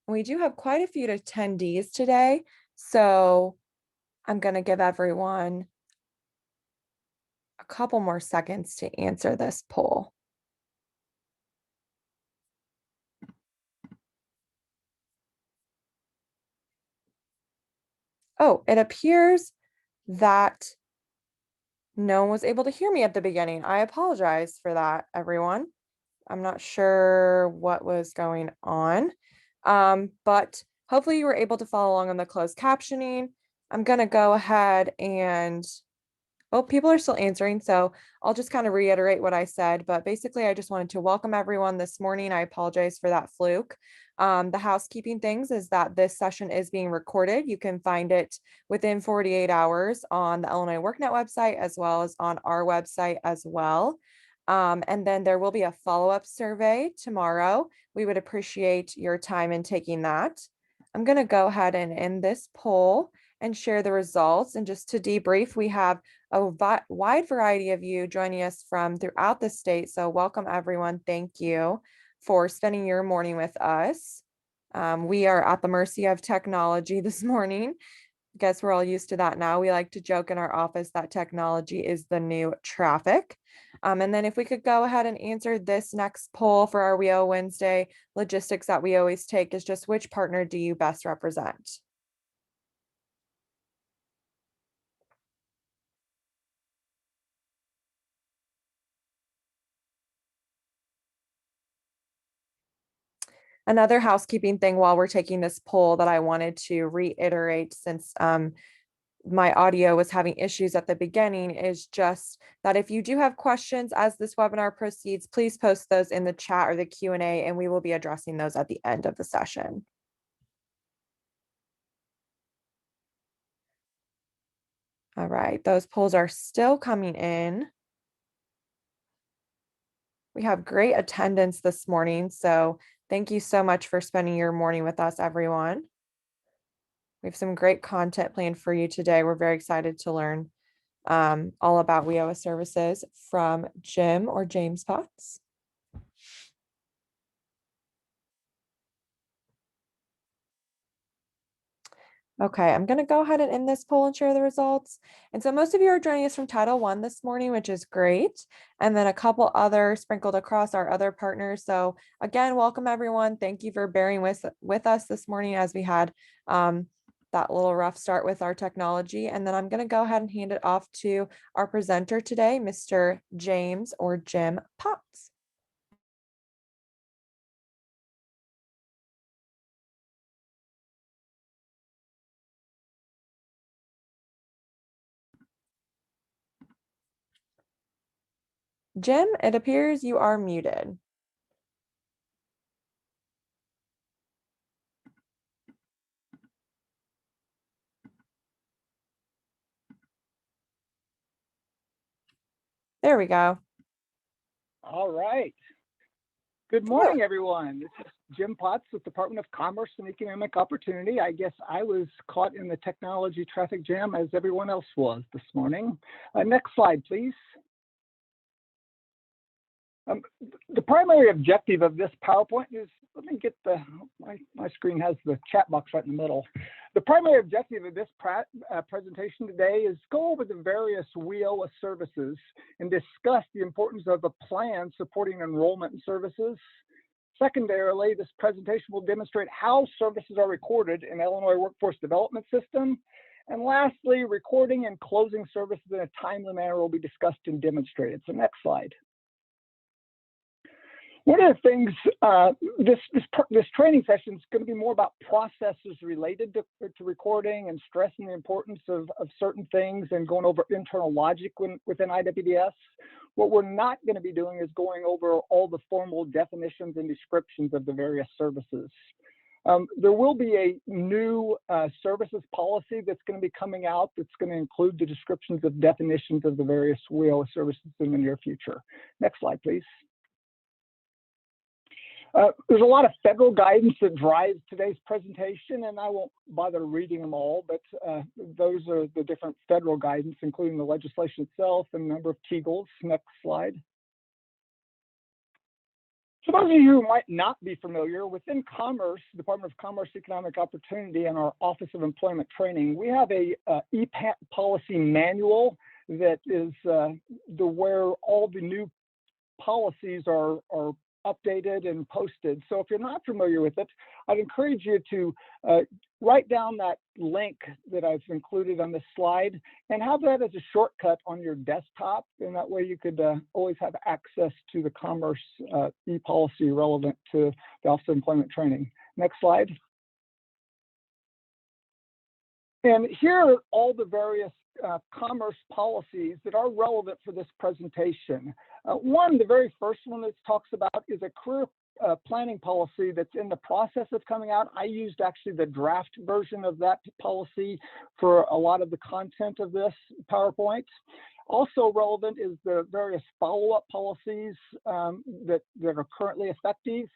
We do have quite a few attendees today, so I'm going to give everyone a couple more seconds to answer this poll. Oh, it appears that no one was able to hear me at the beginning. I apologize for that, everyone. I'm not sure what was going on, but hopefully you were able to follow along on the closed captioning. I'm going to go ahead and, oh, people are still answering, so I'll just kind of reiterate what I said, but basically I just wanted to welcome everyone this morning. I apologize for that fluke. The housekeeping things is that this session is being recorded. You can find it within 48 hours on the Illinois WorkNet website, as well as on our website as well. And then there will be a follow-up survey tomorrow. We would appreciate your time in taking that. I'm going to go ahead and end this poll and share the results. And just to debrief, we have a wide variety of you joining us from throughout the state. So welcome everyone. Thank you for spending your morning with us. We are at the mercy of technology this morning. Guess we're all used to that now. We like to joke in our office that technology is the new traffic. And then if we could go ahead and answer this next poll for our WIOA Wednesday logistics that we always take is just which partner do you best represent? Another housekeeping thing while we're taking this poll that I wanted to reiterate, since my audio was having issues at the beginning, is just that if you do have questions as this webinar proceeds, please post those in the chat or the Q&A, and we will be addressing those at the end of the session. All right, those polls are still coming in. We have great attendance this morning, so thank you so much for spending your morning with us, everyone. We have some great content planned for you today. We're very excited to learn all about WIOA services from Jim or James Potts. Okay, I'm going to go ahead and end this poll and share the results. And so most of you are joining us from Title I this morning, which is great. And then a couple other sprinkled across our other partners. So again, welcome everyone. Thank you for bearing with us this morning as we had that little rough start with our technology. And then I'm going to go ahead and hand it off to our presenter today, Mr. James or Jim Potts. Jim, it appears you are muted. There we go. All right. Good morning, everyone. This is Jim Potts with Department of Commerce and Economic Opportunity. I guess I was caught in the technology traffic jam as everyone else was this morning. Next slide, please. The primary objective of this PowerPoint is, let me get my screen has the chat box right in the middle. The primary objective of this presentation today is go over the various WIOA services and discuss the importance of a plan supporting enrollment services. Secondarily, this presentation will demonstrate how services are recorded in Illinois Workforce Development System. And lastly, recording and closing services in a timely manner will be discussed and demonstrated. So next slide. One of the things, this training session is going to be more about processes related to recording and stressing the importance of certain things and going over internal logic within IWDS. What we're not going to be doing is going over all the formal definitions and descriptions of the various services. There will be a new services policy that's going to be coming out that's going to include the descriptions of definitions of the various WIOA services in the near future. Next slide, please. There's a lot of federal guidance that drives today's presentation, and I won't bother reading them all, but those are the different federal guidance, including the legislation itself and a number of key goals. Next slide. So For those of you who might not be familiar, within Commerce, Department of Commerce Economic Opportunity and our Office of Employment Training, we have a ePolicy manual that is where all the new policies are updated and posted. So if you're not familiar with it, I'd encourage you to write down that link that I've included on this slide and have that as a shortcut on your desktop. And that way you could always have access to the Commerce ePolicy relevant to the Office of Employment Training. Next slide. And here are all the various commerce policies that are relevant for this presentation. The very first one that talks about is a career planning policy that's in the process of coming out. I used actually the draft version of that policy for a lot of the content of this PowerPoint. Also relevant is the various follow-up policies that are currently effective,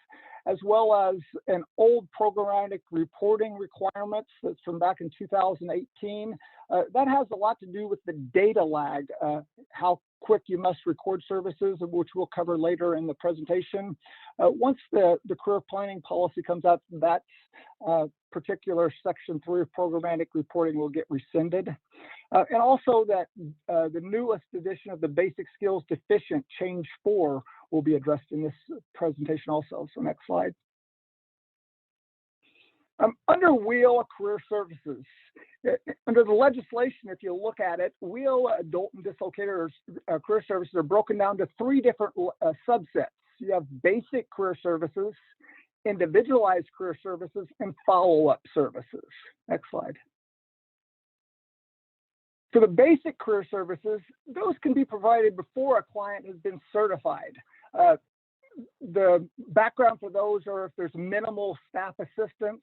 as well as an old programmatic reporting requirements that's from back in 2018. That has a lot to do with the data lag, how quick you must record services, which we'll cover later in the presentation. Once the career planning policy comes out, that particular section 3 of programmatic reporting will get rescinded. And also that the newest edition of the basic skills deficient change 4 will be addressed in this presentation also. So next slide. Under WIOA career services, under the legislation, if you look at it, WIOA adult and dislocated career services are broken down to 3 different subsets. You have basic career services, individualized career services, and follow-up services. Next slide. For the basic career services, those can be provided before a client has been certified. The background for those are if there's minimal staff assistance.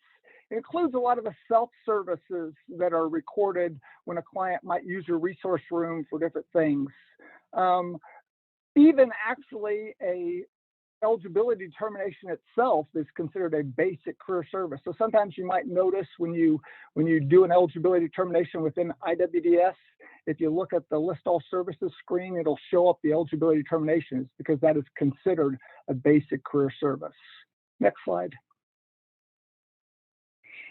It includes a lot of the self-services that are recorded when a client might use your resource room for different things. Even actually a eligibility determination itself is considered a basic career service. So sometimes you might notice when you do an eligibility determination within IWDS, if you look at the list all services screen, it'll show up the eligibility determinations because that is considered a basic career service. Next slide.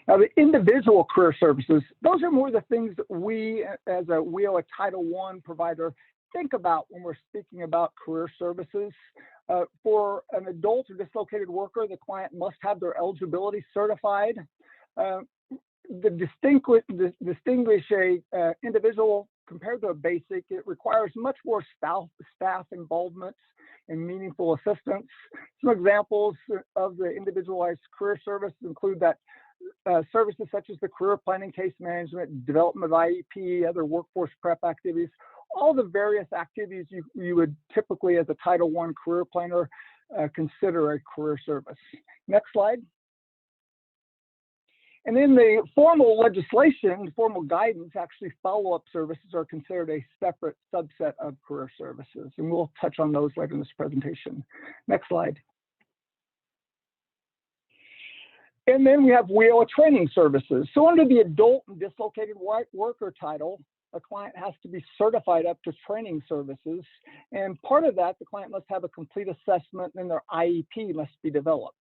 Now, the individual career services, those are more the things that we, as a WIOA Title I provider, think about when we're speaking about career services. For an adult or dislocated worker, the client must have their eligibility certified. Distinguish a individual compared to a basic, it requires much more staff involvement and meaningful assistance. Some examples of the individualized career service include that services such as the career planning, case management, development of IEP, other workforce prep activities, all the various activities you would typically as a Title I career planner consider a career service. Next slide. And in the formal legislation, formal guidance, actually follow-up services are considered a separate subset of career services. And we'll touch on those later in this presentation. Next slide. And then we have WIOA training services. So under the adult and dislocated worker title, a client has to be certified up to training services. And part of that, the client must have a complete assessment and their IEP must be developed.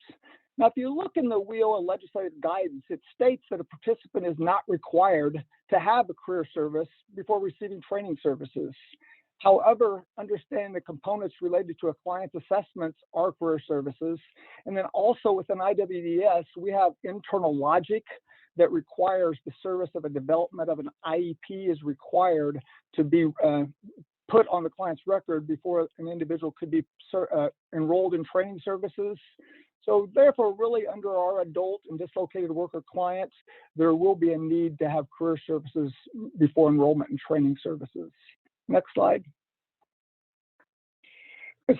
Now, if you look in the WIOA legislative guidance, it states that a participant is not required to have a career service before receiving training services. However, understanding the components related to a client's assessments are career services. And then also within IWDS, we have internal logic that requires the service of a development of an IEP is required to be put on the client's record before an individual could be enrolled in training services. So therefore, really under our adult and dislocated worker clients, there will be a need to have career services before enrollment in training services. Next slide.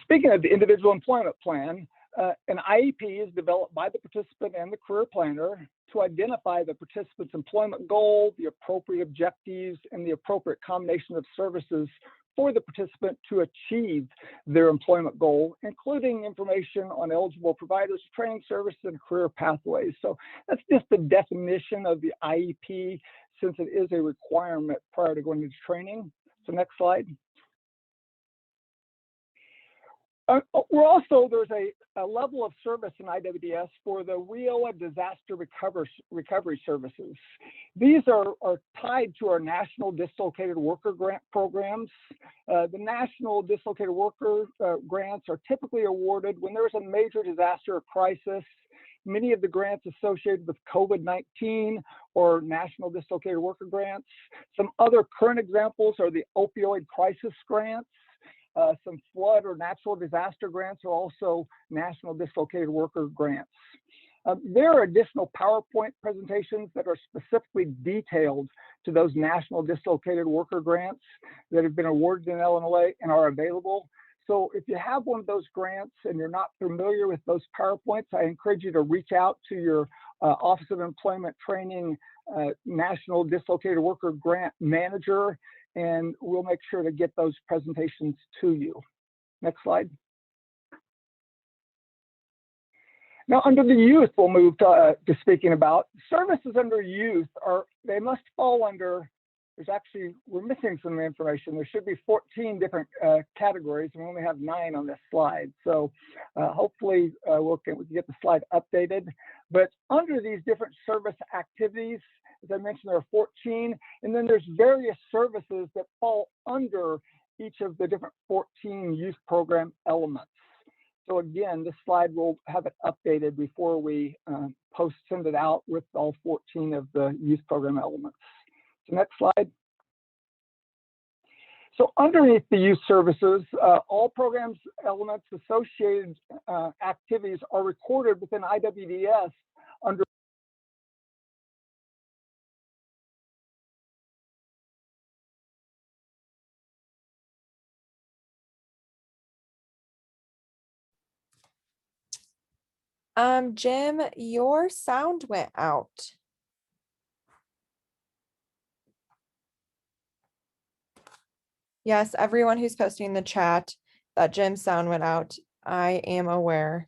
Speaking of the individual employment plan, an IEP is developed by the participant and the career planner to identify the participant's employment goal, the appropriate objectives, and the appropriate combination of services for the participant to achieve their employment goal, including information on eligible providers, training services, and career pathways. So that's just the definition of the IEP, since it is a requirement prior to going into training. So next slide. There's a level of service in IWDS for the WIOA disaster recovery services. These are tied to our national dislocated worker grant programs. The national dislocated worker grants are typically awarded when there's a major disaster or crisis. Many of the grants associated with COVID-19 or national dislocated worker grants. Some other current examples are the opioid crisis grants. Some flood or natural disaster grants are also national dislocated worker grants. There are additional PowerPoint presentations that are specifically detailed to those national dislocated worker grants that have been awarded in Illinois and are available. So if you have one of those grants and you're not familiar with those PowerPoints, I encourage you to reach out to your Office of Employment Training National Dislocated Worker Grant Manager, and we'll make sure to get those presentations to you. Next slide. Now, under the youth, we'll move to speaking about services under youth. They must fall under, we're missing some information. There should be 14 different categories, and we only have 9 on this slide. So hopefully we can get the slide updated. But under these different service activities, as I mentioned, there are 14, and then there's various services that fall under each of the different 14 youth program elements. So again, this slide will have it updated before we send it out with all 14 of the youth program elements. So next slide. So underneath the youth services, all programs elements associated activities are recorded within IWDS under Jim, your sound went out. Yes, everyone who's posting in the chat, that Jim's sound went out. I am aware.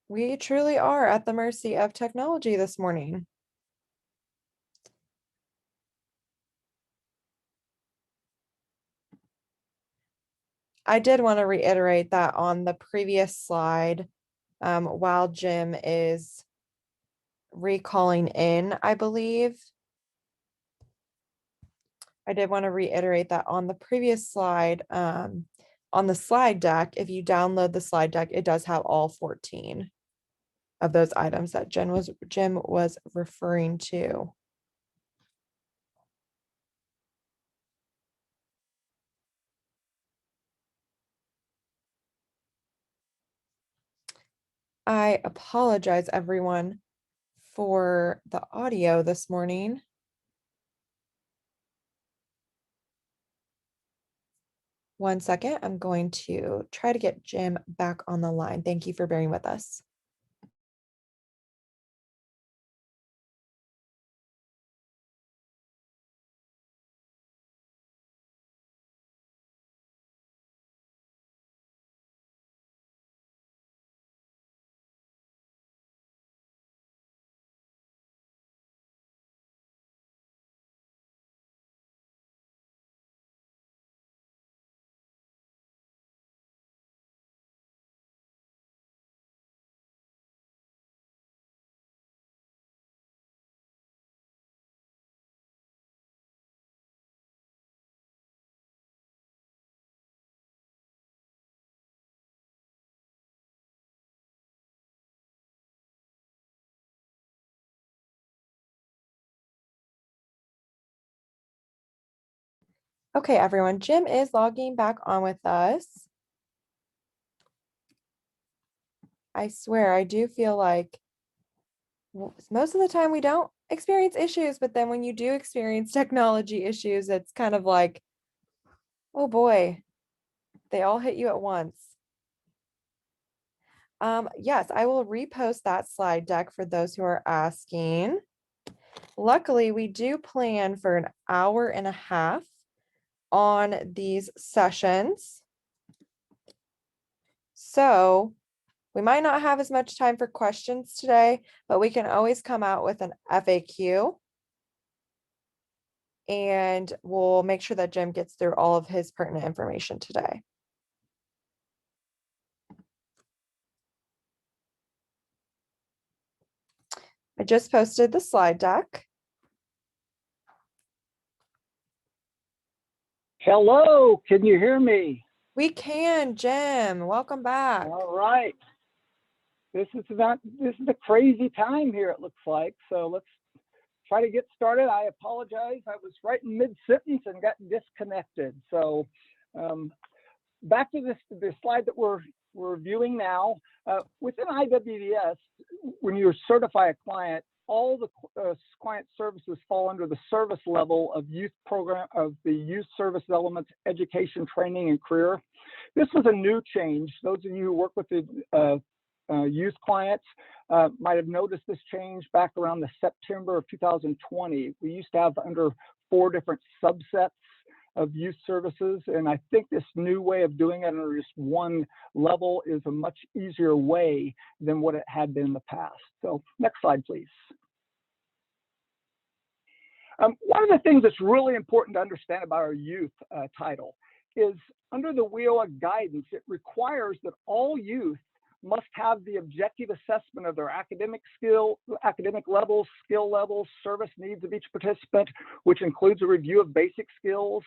We truly are at the mercy of technology this morning. I did want to reiterate that on the previous slide, while Jim is recalling in, I believe. I did want to reiterate that on the previous slide, on the slide deck, if you download the slide deck, it does have all 14 of those items that Jim was referring to. I apologize, everyone, for the audio this morning. One second, I'm going to try to get Jim back on the line. Thank you for bearing with us. Okay, everyone, Jim is logging back on with us. I swear, I do feel like most of the time we don't experience issues, but then when you do experience technology issues, it's kind of like, oh boy, they all hit you at once. Yes, I will repost that slide deck for those who are asking. Luckily, we do plan for an hour and a half on these sessions. So we might not have as much time for questions today, but we can always come out with an FAQ. and we'll make sure that Jim gets through all of his pertinent information today. I just posted the slide deck. Hello, can you hear me? We can, Jim. Welcome back. All right. This is a crazy time here, it looks like. So let's try to get started. I apologize. I was right in mid-sentence and got disconnected. So back to this slide that we're viewing now. Within IWDS, when you certify a client, all the client services fall under the service level of youth program of the youth service elements, education, training, and career. This was a new change. Those of you who work with the youth clients might have noticed this change back around the September of 2020. We used to have under 4 different subsets of youth services, and I think this new way of doing it under just one level is a much easier way than what it had been in the past. So next slide, please. One of the things that's really important to understand about our youth title is under the WIOA guidance, it requires that all youth must have the objective assessment of their academic levels, skill levels, service needs of each participant, which includes a review of basic skills,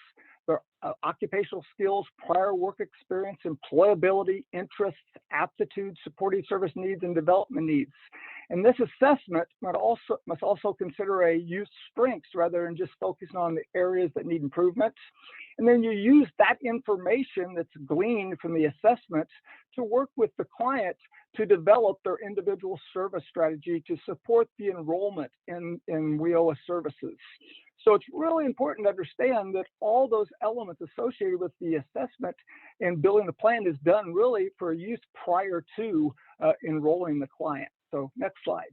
their occupational skills, prior work experience, employability, interests, aptitudes, supporting service needs, and development needs. And this assessment must also consider a youth's strengths rather than just focusing on the areas that need improvement. And then you use that information that's gleaned from the assessment to work with the client to develop their individual service strategy to support the enrollment in WIOA services. So it's really important to understand that all those elements associated with the assessment and building the plan is done really for use prior to enrolling the client. So next slide.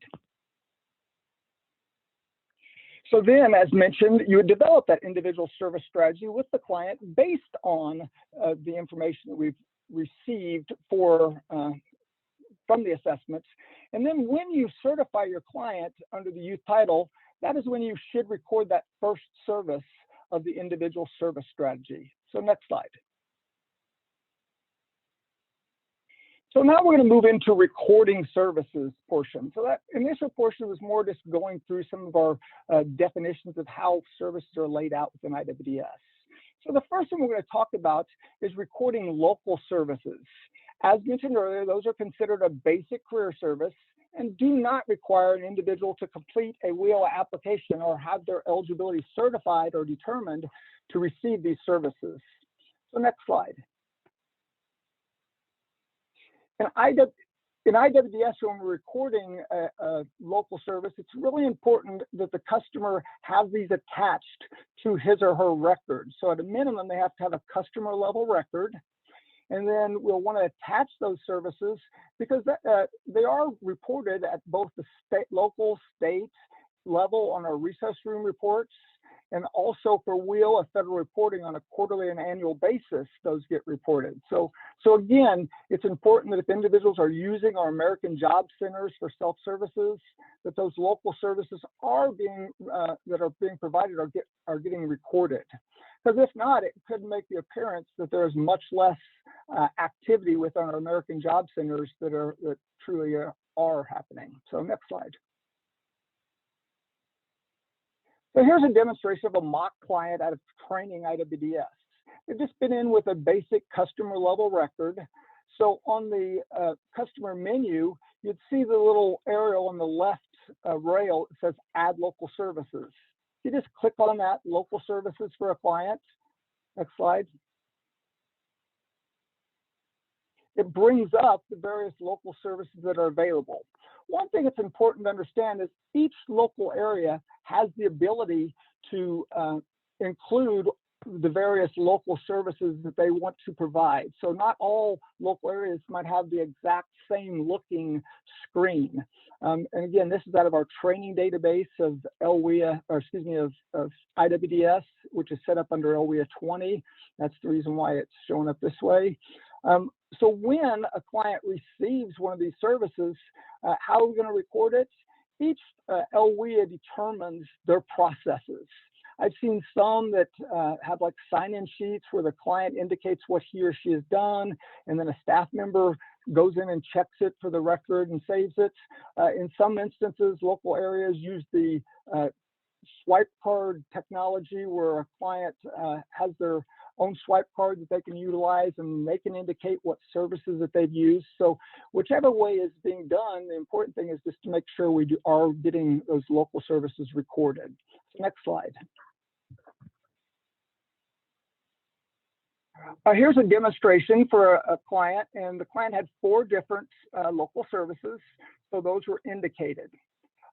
So then, as mentioned, you would develop that individual service strategy with the client based on the information that we've received from the assessments. And then when you certify your client under the youth title, that is when you should record that first service of the individual service strategy. So next slide. So now we're going to move into recording services portion. So that initial portion was more just going through some of our definitions of how services are laid out within IWDS. So the first one we're going to talk about is recording local services. As mentioned earlier, those are considered a basic career service and do not require an individual to complete a WIOA application or have their eligibility certified or determined to receive these services. So next slide. In IWDS, when we're recording a local service, it's really important that the customer have these attached to his or her record. So at a minimum, they have to have a customer level record. And then we'll want to attach those services because they are reported at both the local, state level on our recess room reports, and also for WIOA federal reporting on a quarterly and annual basis, those get reported. So again, it's important that if individuals are using our American Job Centers for self-services, that those local services are being provided are getting recorded. Because if not, it could make the appearance that there is much less activity with our American Job Centers that truly are happening. So next slide. So here's a demonstration of a mock client out of training IWDS. They've just been in with a basic customer level record. So on the customer menu, you'd see the little arrow on the left rail. It says add local services. You just click on that, local services for a client. Next slide. It brings up the various local services that are available. One thing that's important to understand is each local area has the ability to include the various local services that they want to provide. So not all local areas might have the exact same looking screen. And again, this is out of our training database of of IWDS, which is set up under LWIA 20. That's the reason why it's showing up this way. So when a client receives one of these services, how are we going to record it? Each LWIA determines their processes. I've seen some that have like sign-in sheets where the client indicates what he or she has done, and then a staff member goes in and checks it for the record and saves it. In some instances, local areas use the swipe card technology where a client has their own swipe card that they can utilize, and they can indicate what services that they've used. So whichever way is being done, the important thing is just to make sure we are getting those local services recorded. So next slide. Here's a demonstration for a client, and the client had 4 different local services, so those were indicated.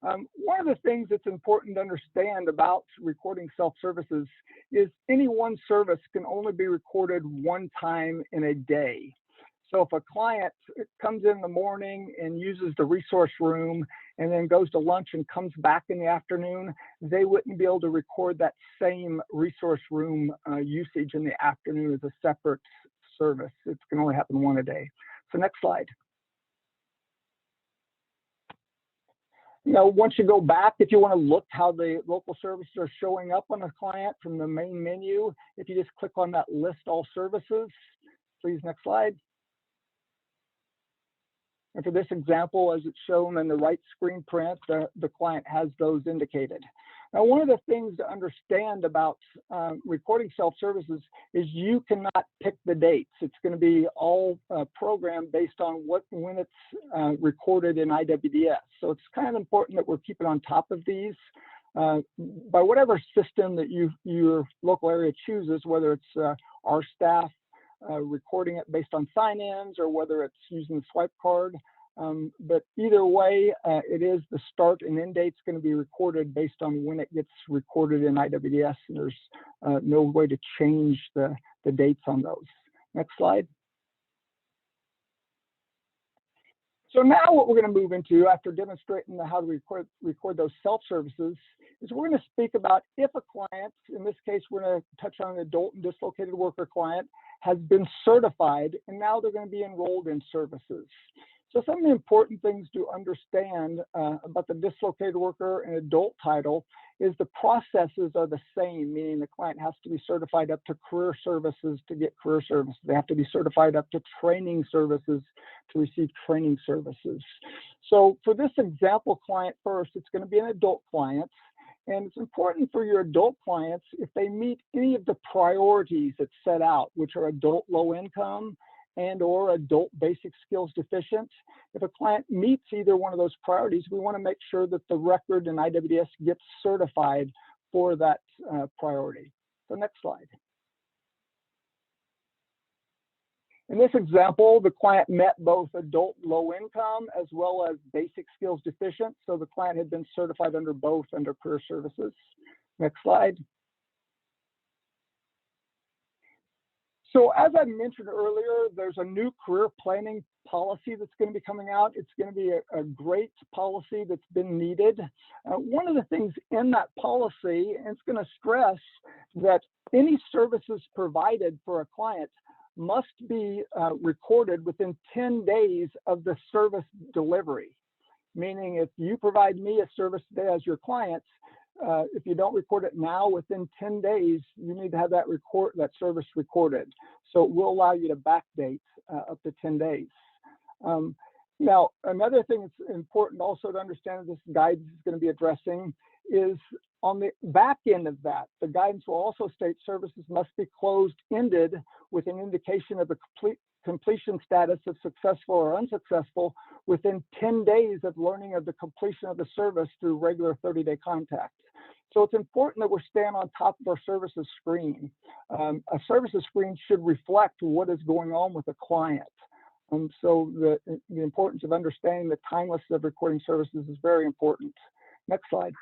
One of the things that's important to understand about recording self-services is any one service can only be recorded one time in a day. So if a client comes in the morning and uses the resource room and then goes to lunch and comes back in the afternoon, they wouldn't be able to record that same resource room usage in the afternoon as a separate service. It can only happen one a day. So next slide. Now, once you go back, if you want to look how the local services are showing up on a client from the main menu, if you just click on that list all services, please, next slide. And for this example, as it's shown in the right screen print, the client has those indicated. Now, one of the things to understand about recording self-services is you cannot pick the dates. It's going to be all programmed based on when it's recorded in IWDS. So it's kind of important that we're keeping on top of these. By whatever system that your local area chooses, whether it's our staff recording it based on sign-ins or whether it's using the swipe card. But either way, it is the start and end date's going to be recorded based on when it gets recorded in IWDS, and there's no way to change the dates on those. Next slide. So now what we're going to move into after demonstrating how to record those self-services is we're going to speak about if a client, in this case, we're going to touch on an adult and dislocated worker client, has been certified, and now they're going to be enrolled in services. So some of the important things to understand about the dislocated worker and adult title is the processes are the same, meaning the client has to be certified up to career services to get career services. They have to be certified up to training services to receive training services. So for this example client first, it's going to be an adult client. And it's important for your adult clients, if they meet any of the priorities that's set out, which are adult low income and or adult basic skills deficient. If a client meets either one of those priorities, we want to make sure that the record in IWDS gets certified for that priority. So next slide. In this example, the client met both adult low income as well as basic skills deficient. So the client had been certified under both under career services. Next slide. So as I mentioned earlier, there's a new career planning policy that's going to be coming out. It's going to be a great policy that's been needed. One of the things in that policy, and it's going to stress that any services provided for a client must be recorded within 10 days of the service delivery. Meaning if you provide me a service today as your client, if you don't record it now within 10 days, you need to have that service recorded. So it will allow you to backdate up to 10 days. Now, another thing that's important also to understand that this guidance is going to be addressing is on the back end of that, the guidance will also state services must be closed-ended with an indication of a completion status of successful or unsuccessful within 10 days of learning of the completion of the service through regular 30-day contact. So it's important that we're staying on top of our services screen. A services screen should reflect what is going on with a client. So the importance of understanding the timeless of recording services is very important. Next slide.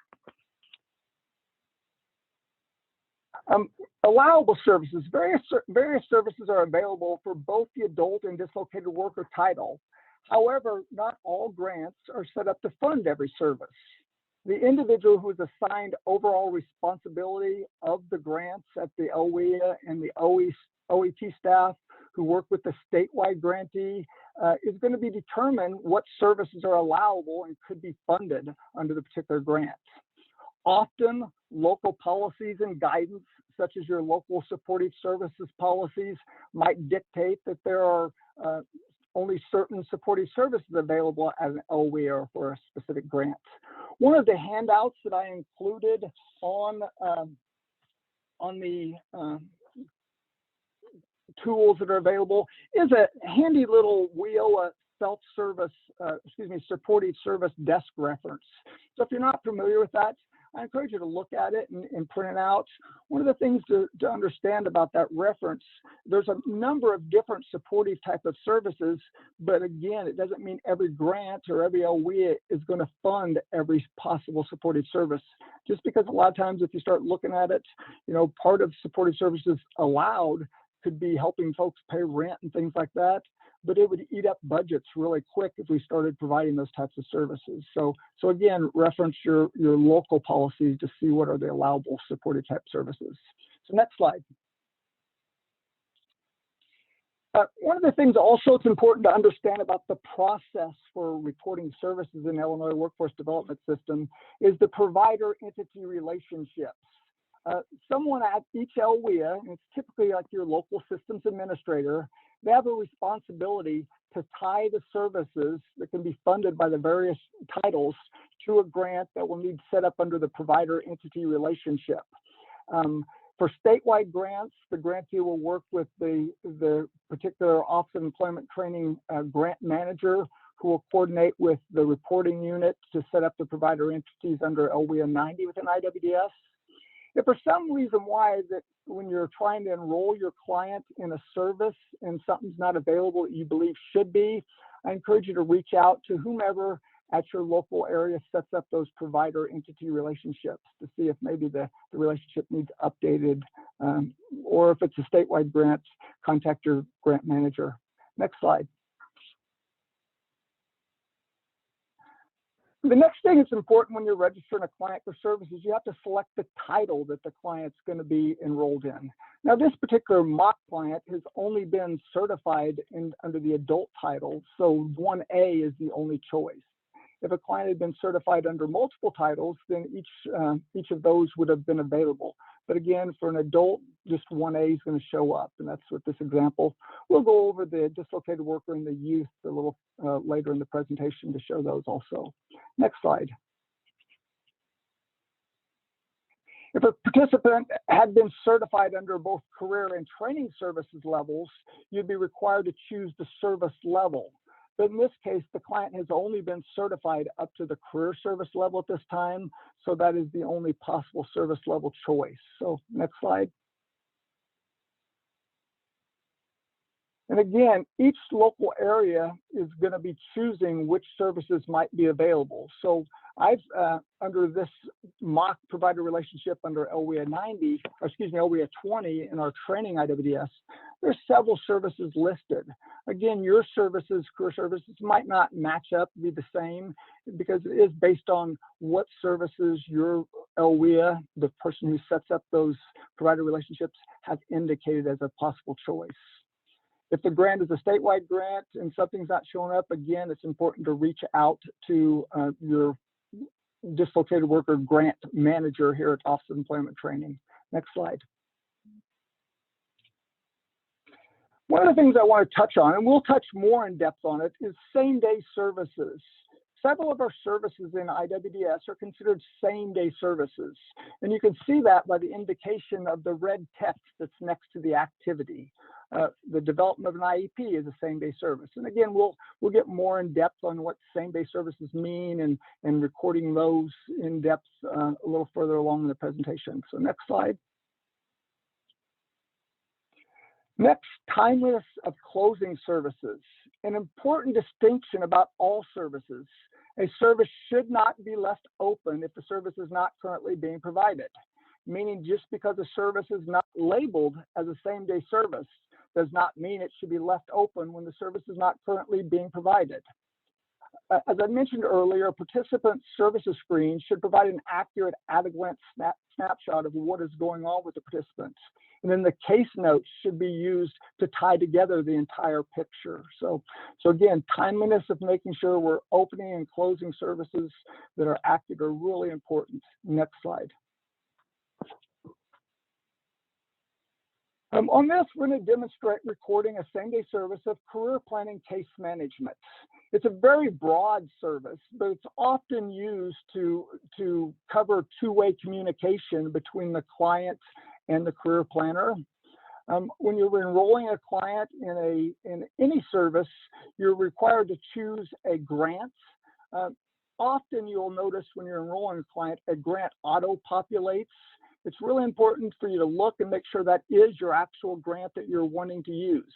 Allowable services. Various services are available for both the adult and dislocated worker title. However, not all grants are set up to fund every service. The individual who is assigned overall responsibility of the grants at the OEA and the OET staff who work with the statewide grantee is going to be determined what services are allowable and could be funded under the particular grant. Often, local policies and guidance, such as your local supportive services policies, might dictate that there are only certain supportive services available as an OEA or for a specific grant. One of the handouts that I included on the tools that are available is a handy little WIOA self-service, supportive service desk reference. So if you're not familiar with that, I encourage you to look at it and print it out. One of the things to understand about that reference, there's a number of different supportive type of services, but again, it doesn't mean every grant or every OEA is going to fund every possible supportive service. Just because a lot of times if you start looking at it, you know, part of supportive services allowed could be helping folks pay rent and things like that, but it would eat up budgets really quick if we started providing those types of services. So again, reference your local policies to see what are the allowable supportive type services. So next slide. One of the things also it's important to understand about the process for reporting services in Illinois Workforce Development System is the provider-entity relationships. Someone at each LWIA, and it's typically like your local systems administrator, they have a responsibility to tie the services that can be funded by the various titles to a grant that will need set up under the provider-entity relationship. For statewide grants, the grantee will work with the particular Office of Employment Training grant manager who will coordinate with the reporting unit to set up the provider entities under LWIA 90 within IWDS. If for some reason why that when you're trying to enroll your client in a service and something's not available that you believe should be, I encourage you to reach out to whomever at your local area sets up those provider entity relationships to see if maybe the relationship needs updated, or if it's a statewide grant, contact your grant manager. Next slide. The next thing that's important when you're registering a client for services, you have to select the title that the client's going to be enrolled in. Now, this particular mock client has only been certified under the adult title, so 1A is the only choice. If a client had been certified under multiple titles, then each of those would have been available. But again, for an adult, just 1A is going to show up, and that's what this example. We'll go over the dislocated worker and the youth a little later in the presentation to show those also. Next slide. If a participant had been certified under both career and training services levels, you'd be required to choose the service level. But in this case, the client has only been certified up to the career service level at this time, so that is the only possible service level choice. So next slide. And again, each local area is going to be choosing which services might be available. So I've, under this mock provider relationship under LWIA 90, or excuse me, LWIA 20 in our training IWDS, there's several services listed. Again, your services, career services might not match up, be the same, because it is based on what services your LWIA, the person who sets up those provider relationships, has indicated as a possible choice. If the grant is a statewide grant and something's not showing up, again, it's important to reach out to your dislocated worker grant manager here at Office of Employment Training. Next slide. One of the things I want to touch on, and we'll touch more in depth on it, is same-day services. Several of our services in IWDS are considered same-day services. And you can see that by the indication of the red text that's next to the activity. The development of an IEP is a same-day service. And again, we'll get more in depth on what same-day services mean and recording those in depth a little further along in the presentation. So next slide. Next, timeliness of closing services. An important distinction about all services. A service should not be left open if the service is not currently being provided. Meaning just because a service is not labeled as a same-day service does not mean it should be left open when the service is not currently being provided. As I mentioned earlier, participant services screen should provide an accurate at-a-glance snapshot of what is going on with the participants. And then the case notes should be used to tie together the entire picture. So again, timeliness of making sure we're opening and closing services that are active are really important. Next slide. On this, we're going to demonstrate recording a same-day service of career planning case management. It's a very broad service, but it's often used to cover two-way communication between the client and the career planner. When you're enrolling a client in any service, you're required to choose a grant. Often you'll notice when you're enrolling a client, a grant auto-populates. It's really important for you to look and make sure that is your actual grant that you're wanting to use.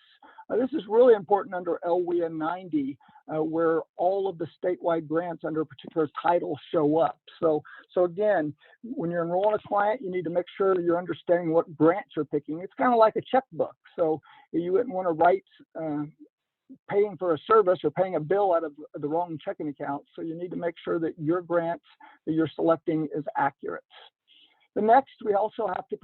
This is really important under LWIA 90, where all of the statewide grants under a particular title show up. So again, when you're enrolling a client, you need to make sure you're understanding what grants you're picking. It's kind of like a checkbook. So you wouldn't want to write paying for a service or paying a bill out of the wrong checking account. So you need to make sure that your grant that you're selecting is accurate. The next, we also have to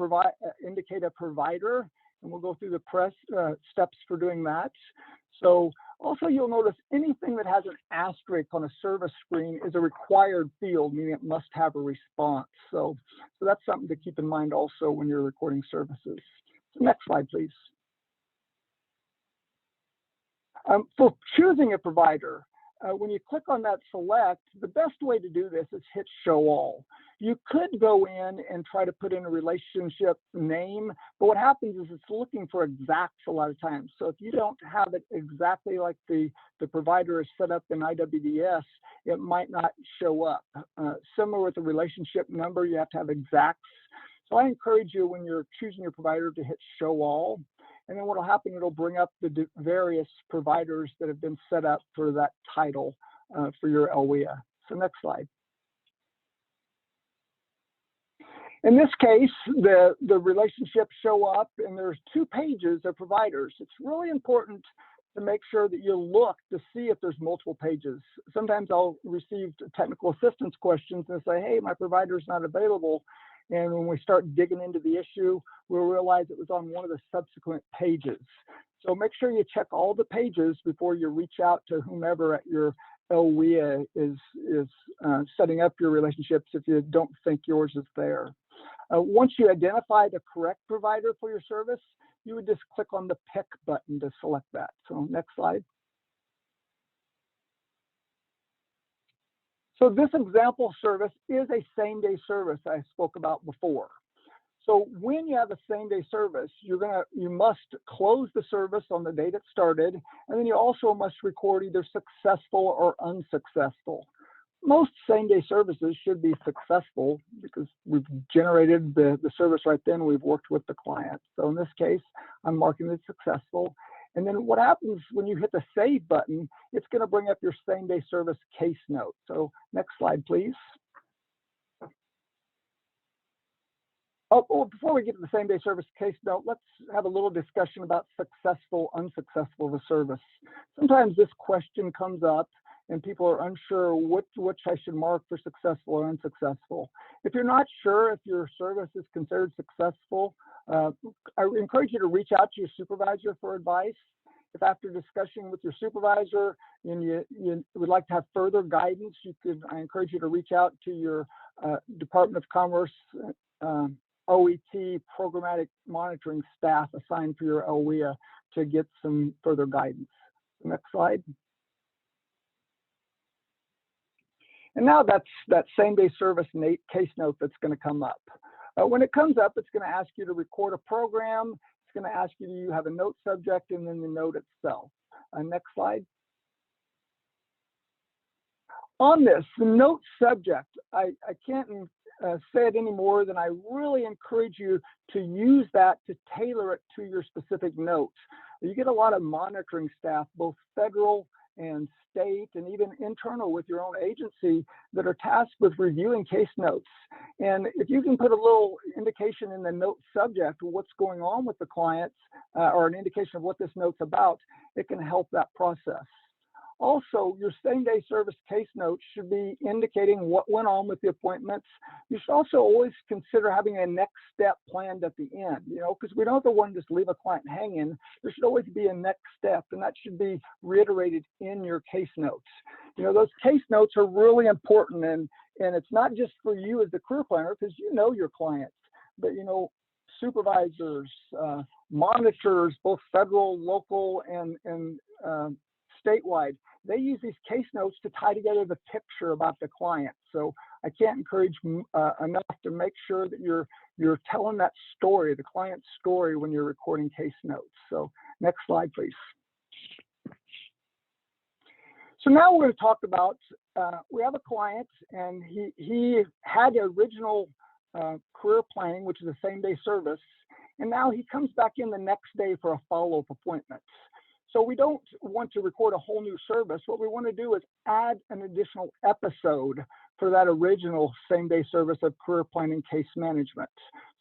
indicate a provider, and we'll go through the steps for doing that. So also you'll notice anything that has an asterisk on a service screen is a required field, meaning it must have a response. So that's something to keep in mind also when you're recording services. So next slide, please. For choosing a provider, when you click on that select, the best way to do this is hit show all. You could go in and try to put in a relationship name, but what happens is it's looking for exacts a lot of times. So if you don't have it exactly like the provider is set up in IWDS, it might not show up. Similar with the relationship number, you have to have exacts. So I encourage you when you're choosing your provider to hit show all. And then what will happen, it'll bring up the various providers that have been set up for that title for your LWIA. So next slide. In this case, the relationships show up and there's 2 pages of providers. It's really important to make sure that you look to see if there's multiple pages. Sometimes I'll receive technical assistance questions and say, hey, my provider's not available. And when we start digging into the issue, we'll realize it was on one of the subsequent pages. So make sure you check all the pages before you reach out to whomever at your LWIA is setting up your relationships if you don't think yours is there. Once you identify the correct provider for your service, you would just click on the pick button to select that. So next slide. So this example service is a same-day service I spoke about before. So when you have a same-day service, you must close the service on the date it started, and then you also must record either successful or unsuccessful. Most same-day services should be successful because we've generated the service right then, we've worked with the client. So in this case, I'm marking it successful. And then what happens when you hit the save button, it's going to bring up your same-day service case note. So next slide, please. Oh, before we get to the same-day service case note, let's have a little discussion about successful, unsuccessful of a service. Sometimes this question comes up and people are unsure which I should mark for successful or unsuccessful. If you're not sure if your service is considered successful, I encourage you to reach out to your supervisor for advice. If after discussion with your supervisor and you would like to have further guidance, I encourage you to reach out to your Department of Commerce OET programmatic monitoring staff assigned for your LWIA to get some further guidance. Next slide. And now that's that same-day service case note that's going to come up. When it comes up, it's going to ask you to record a program. It's going to ask you to have a note subject and then the note itself. Next slide. On this, the note subject, I can't say it any more than I really encourage you to use that to tailor it to your specific note. You get a lot of monitoring staff, both federal and state and even internal with your own agency that are tasked with reviewing case notes. And if you can put a little indication in the note subject of what's going on with the clients or an indication of what this note's about, it can help that process. Also, your same-day service case notes should be indicating what went on with the appointments. You should also always consider having a next step planned at the end, because we don't want to just leave a client hanging. There should always be a next step, and that should be reiterated in your case notes. Those case notes are really important, and it's not just for you as the career planner, because you know your clients, but supervisors, monitors, both federal, local, and statewide, they use these case notes to tie together the picture about the client. So I can't encourage enough to make sure that you're telling that story, the client's story, when you're recording case notes. So next slide, please. So now we're going to talk about, we have a client, and he had the original career planning, which is a same-day service, and now he comes back in the next day for a follow-up appointment. So we don't want to record a whole new service. What we want to do is add an additional episode for that original same-day service of career planning case management.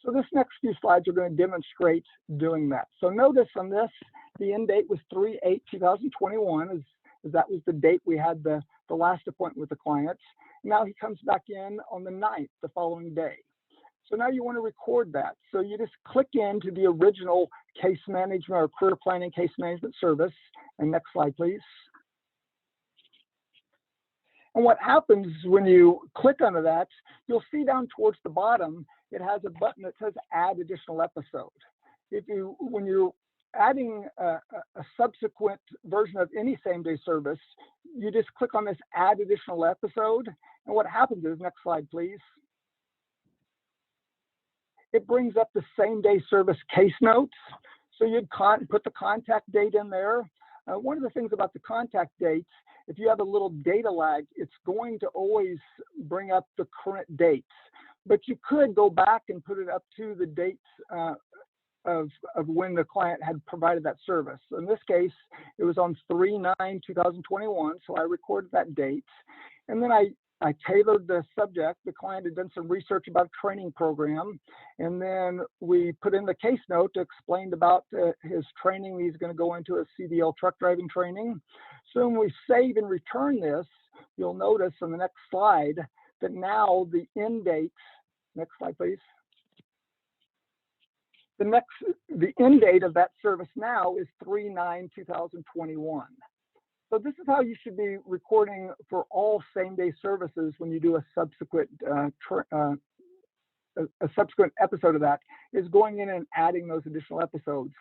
So this next few slides are going to demonstrate doing that. So notice on this, the end date was 3/8/2021, as that was the date we had the last appointment with the client. Now he comes back in on the 9th, the following day. So now you want to record that. So you just click into the original case management or career planning case management service. And next slide, please. And what happens when you click onto that, you'll see down towards the bottom, it has a button that says add additional episode. When you're adding a subsequent version of any same-day service, you just click on this add additional episode. And what happens is, next slide, please. It brings up the same-day service case notes. So you'd put the contact date in there. One of the things about the contact dates, if you have a little data lag, it's going to always bring up the current dates. But you could go back and put it up to the dates of when the client had provided that service. So in this case, it was on 3/9/2021, so I recorded that date. And then I tailored the subject. The client had done some research about a training program, and then we put in the case note to explain about his training. He's going to go into a CDL truck driving training. So when we save and return this, you'll notice on the next slide that now the end date, next slide, please. The end date of that service now is 3/9/2021. So this is how you should be recording for all same-day services when you do a subsequent episode of that, is going in and adding those additional episodes.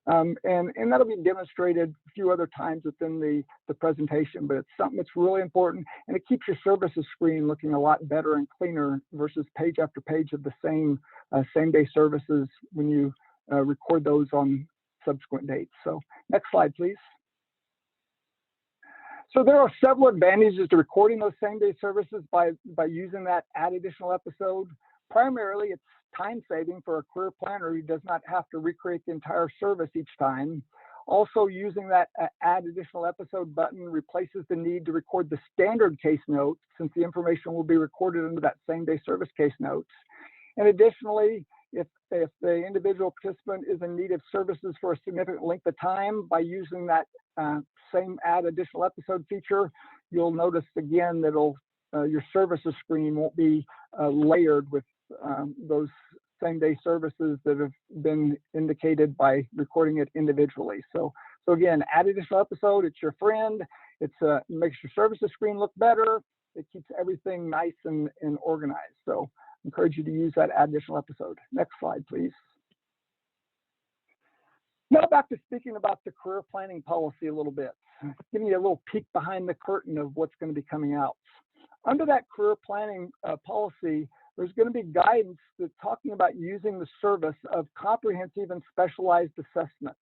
And that'll be demonstrated a few other times within the presentation, but it's something that's really important, and it keeps your services screen looking a lot better and cleaner versus page after page of the same-day services when you record those on subsequent dates. So next slide, please. So there are several advantages to recording those same-day services by using that add additional episode. Primarily, it's time saving for a career planner who does not have to recreate the entire service each time. Also, using that add additional episode button replaces the need to record the standard case note, since the information will be recorded under that same-day service case notes. And additionally, if the individual participant is in need of services for a significant length of time, by using that same add additional episode feature, you'll notice again that your services screen won't be layered with those same-day services that have been indicated by recording it individually. So again, add additional episode, it's your friend. It makes your services screen look better. It keeps everything nice and organized. So I encourage you to use that add additional episode. Next slide, please. Now back to speaking about the career planning policy a little bit, giving you a little peek behind the curtain of what's going to be coming out. Under that career planning policy, there's going to be guidance that's talking about using the service of comprehensive and specialized assessments.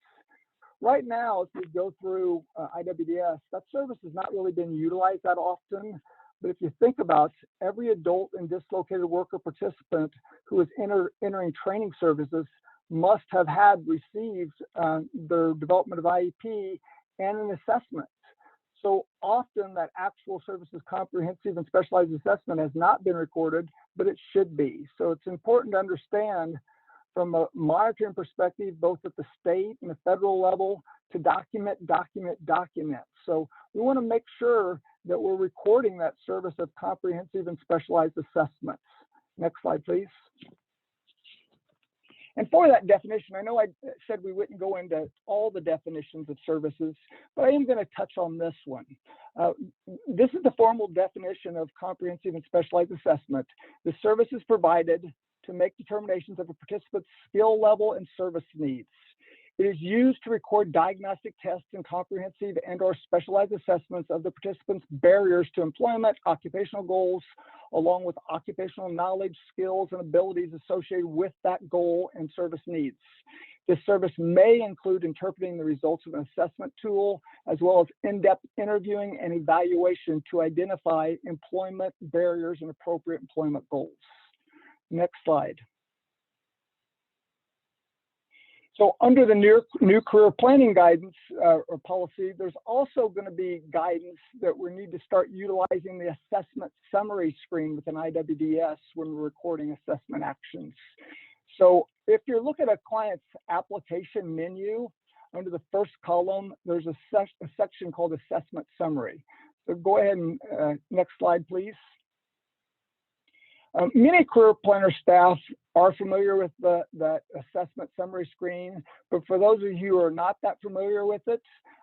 Right now, if you go through IWDS, that service has not really been utilized that often. But if you think about every adult and dislocated worker participant who is entering training services must have received their development of IEP and an assessment. So often that actual services comprehensive and specialized assessment has not been recorded, but it should be. So it's important to understand from a monitoring perspective, both at the state and the federal level, to document. So we want to make sure that we're recording that service of comprehensive and specialized assessments. Next slide, please. And for that definition, I know I said we wouldn't go into all the definitions of services, but I am going to touch on this one. This is the formal definition of comprehensive and specialized assessment. The service is provided to make determinations of a participant's skill level and service needs. It is used to record diagnostic tests and comprehensive and/or specialized assessments of the participants' barriers to employment, occupational goals, along with occupational knowledge, skills, and abilities associated with that goal and service needs. This service may include interpreting the results of an assessment tool, as well as in-depth interviewing and evaluation to identify employment barriers and appropriate employment goals. Next slide. So under the new career planning guidance or policy, there's also going to be guidance that we need to start utilizing the assessment summary screen within IWDS when we're recording assessment actions. So if you look at a client's application menu, under the first column, there's a section called assessment summary. So go ahead and next slide, please. Many career planner staff are familiar with that assessment summary screen, but for those of you who are not that familiar with it,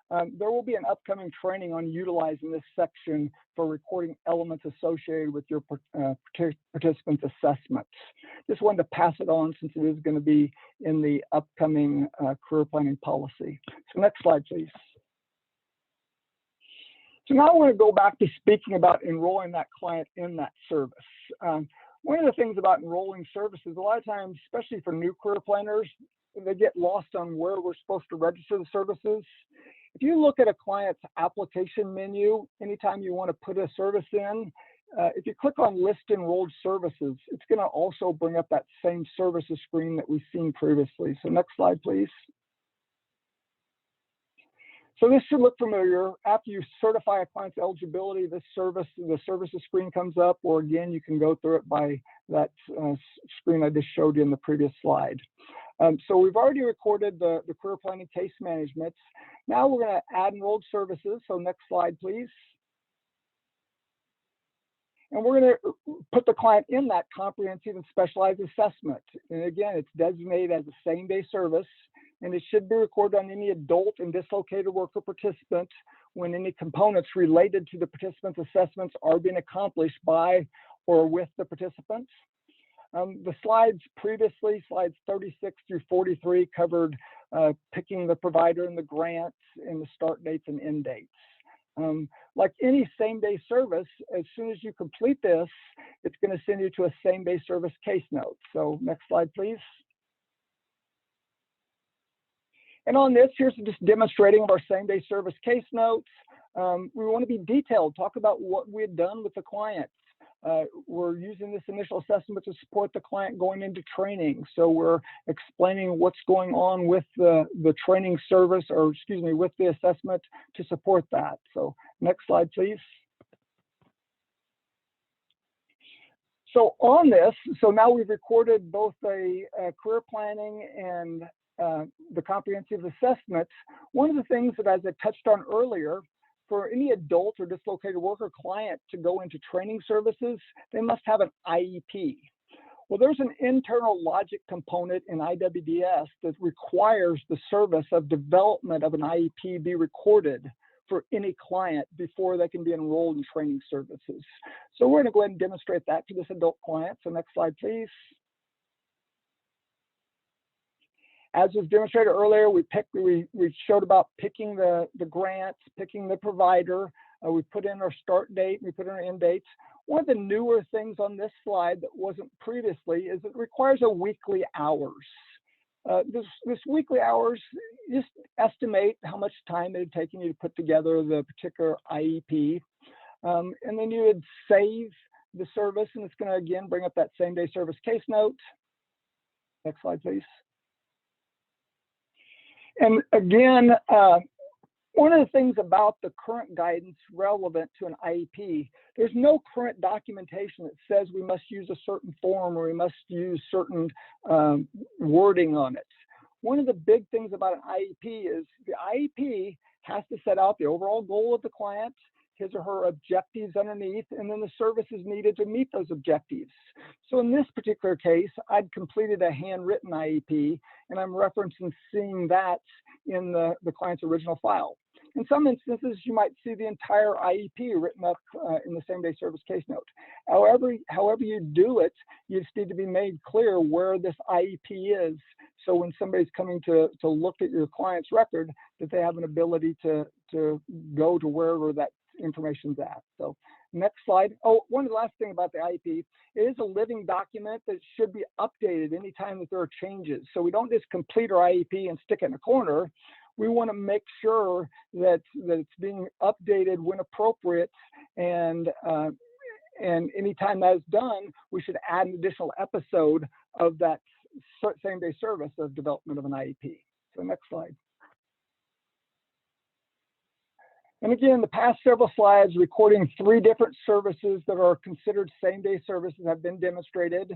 there will be an upcoming training on utilizing this section for recording elements associated with your participants' assessments. Just wanted to pass it on since it is going to be in the upcoming career planning policy. So next slide, please. So now I want to go back to speaking about enrolling that client in that service. One of the things about enrolling services, a lot of times, especially for new career planners, they get lost on where we're supposed to register the services. If you look at a client's application menu, anytime you want to put a service in, if you click on List Enrolled Services, it's going to also bring up that same services screen that we've seen previously. So next slide, please. So this should look familiar. After you certify a client's eligibility, the services screen comes up, or again, you can go through it by that screen I just showed you in the previous slide. So we've already recorded the career planning case management. Now we're going to add enrolled services. So next slide, please. And we're going to put the client in that comprehensive and specialized assessment. And again, it's designated as a same-day service, and it should be recorded on any adult and dislocated worker participant when any components related to the participant's assessments are being accomplished by or with the participants. The slides previously, slides 36 through 43, covered picking the provider and the grants and the start dates and end dates. Like any same-day service, as soon as you complete this, it's going to send you to a same-day service case note. So next slide, please. And on this, here's just demonstrating of our same-day service case notes. We want to be detailed, talk about what we had done with the client. We're using this initial assessment to support the client going into training. So we're explaining what's going on with the training service, or excuse me, with the assessment to support that. So next slide, please. So on this, so now we've recorded both a career planning and the comprehensive assessment. One of the things that, as I touched on earlier, for any adult or dislocated worker client to go into training services, they must have an IEP. Well, there's an internal logic component in IWDS that requires the service of development of an IEP be recorded for any client before they can be enrolled in training services. So we're going to go ahead and demonstrate that to this adult client. So next slide, please. As was demonstrated earlier, we showed about picking the grants, picking the provider. We put in our start date, we put in our end dates. One of the newer things on this slide that wasn't previously is it requires a weekly hours. This weekly hours, just estimate how much time it had taken you to put together the particular IEP. And then you would save the service, and it's going to again bring up that same day service case note. Next slide, please. And again, One of the things about the current guidance relevant to an IEP, there's no current documentation that says we must use a certain form or we must use certain wording on it. One of the big things about an IEP is the IEP has to set out the overall goal of the client, his or her objectives underneath, and then the services needed to meet those objectives. So in this particular case, I'd completed a handwritten IEP, and I'm referencing seeing that in the client's original file. In some instances, you might see the entire IEP written up in the same-day service case note. However you do it, you just need to be made clear where this IEP is, so when somebody's coming to look at your client's record, that they have an ability to go to wherever that information's at. So next slide. Oh, one of the last thing about the IEP, it is a living document that should be updated anytime that there are changes. So we don't just complete our IEP and stick it in a corner. We want to make sure that it's being updated when appropriate, and anytime that is done, we should add an additional episode of that same-day service of development of an IEP. So next slide. And again, the past several slides recording 3 different services that are considered same-day services have been demonstrated.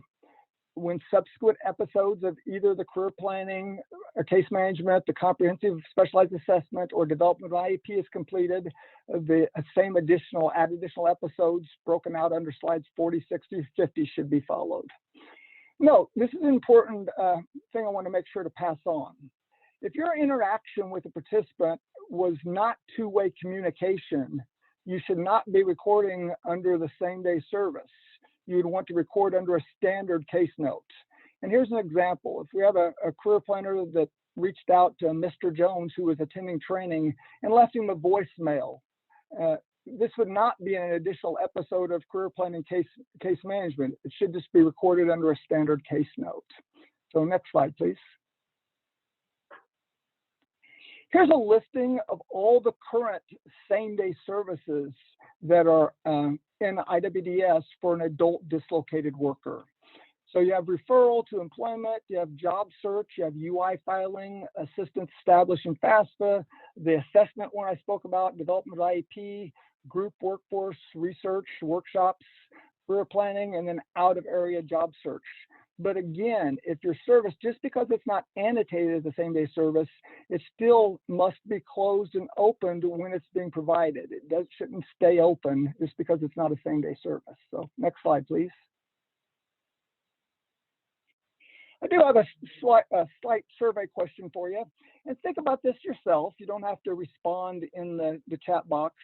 When subsequent episodes of either the career planning or case management, the comprehensive specialized assessment, or development of IEP is completed, the same additional episodes broken out under slides 40, 60, 50 should be followed. Note, this is an important thing I want to make sure to pass on. If your interaction with the participant was not two-way communication, you should not be recording under the same-day service. You would want to record under a standard case note. And here's an example. If we have a career planner that reached out to Mr. Jones, who was attending training, and left him a voicemail, this would not be an additional episode of career planning case management. It should just be recorded under a standard case note. So next slide, please. Here's a listing of all the current same-day services that are in IWDS for an adult dislocated worker. So you have referral to employment, you have job search, you have UI filing, assistance establishing FAFSA, the assessment one I spoke about, development of IEP, group workforce research, workshops, career planning, and then out-of-area job search. But again, if your service, just because it's not annotated as a same-day service, it still must be closed and opened when it's being provided. It shouldn't stay open just because it's not a same-day service. So next slide, please. I do have a slight survey question for you. And think about this yourself. You don't have to respond in the chat box.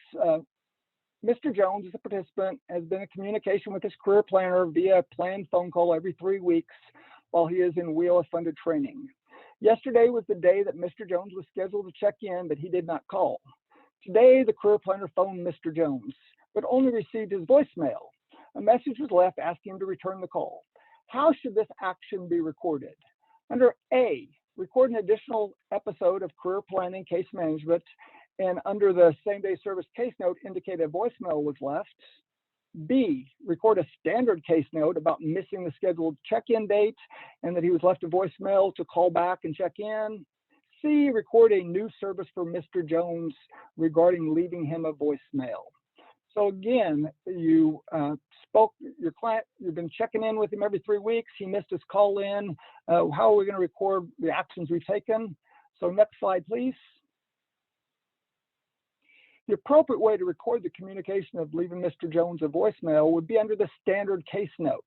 Mr. Jones is a participant, has been in communication with his career planner via a planned phone call every 3 weeks while he is in WIOA funded training. Yesterday was the day that Mr. Jones was scheduled to check in, but he did not call. Today, the career planner phoned Mr. Jones, but only received his voicemail. A message was left asking him to return the call. How should this action be recorded? Under A, record an additional episode of career planning case management, and under the same-day service case note, indicate a voicemail was left. B, record a standard case note about missing the scheduled check-in date and that he was left a voicemail to call back and check in. C, record a new service for Mr. Jones regarding leaving him a voicemail. So again, you spoke your client, you've been checking in with him every 3 weeks, he missed his call in. How are we going to record the actions we've taken? So next slide, please. The appropriate way to record the communication of leaving Mr. Jones a voicemail would be under the standard case note.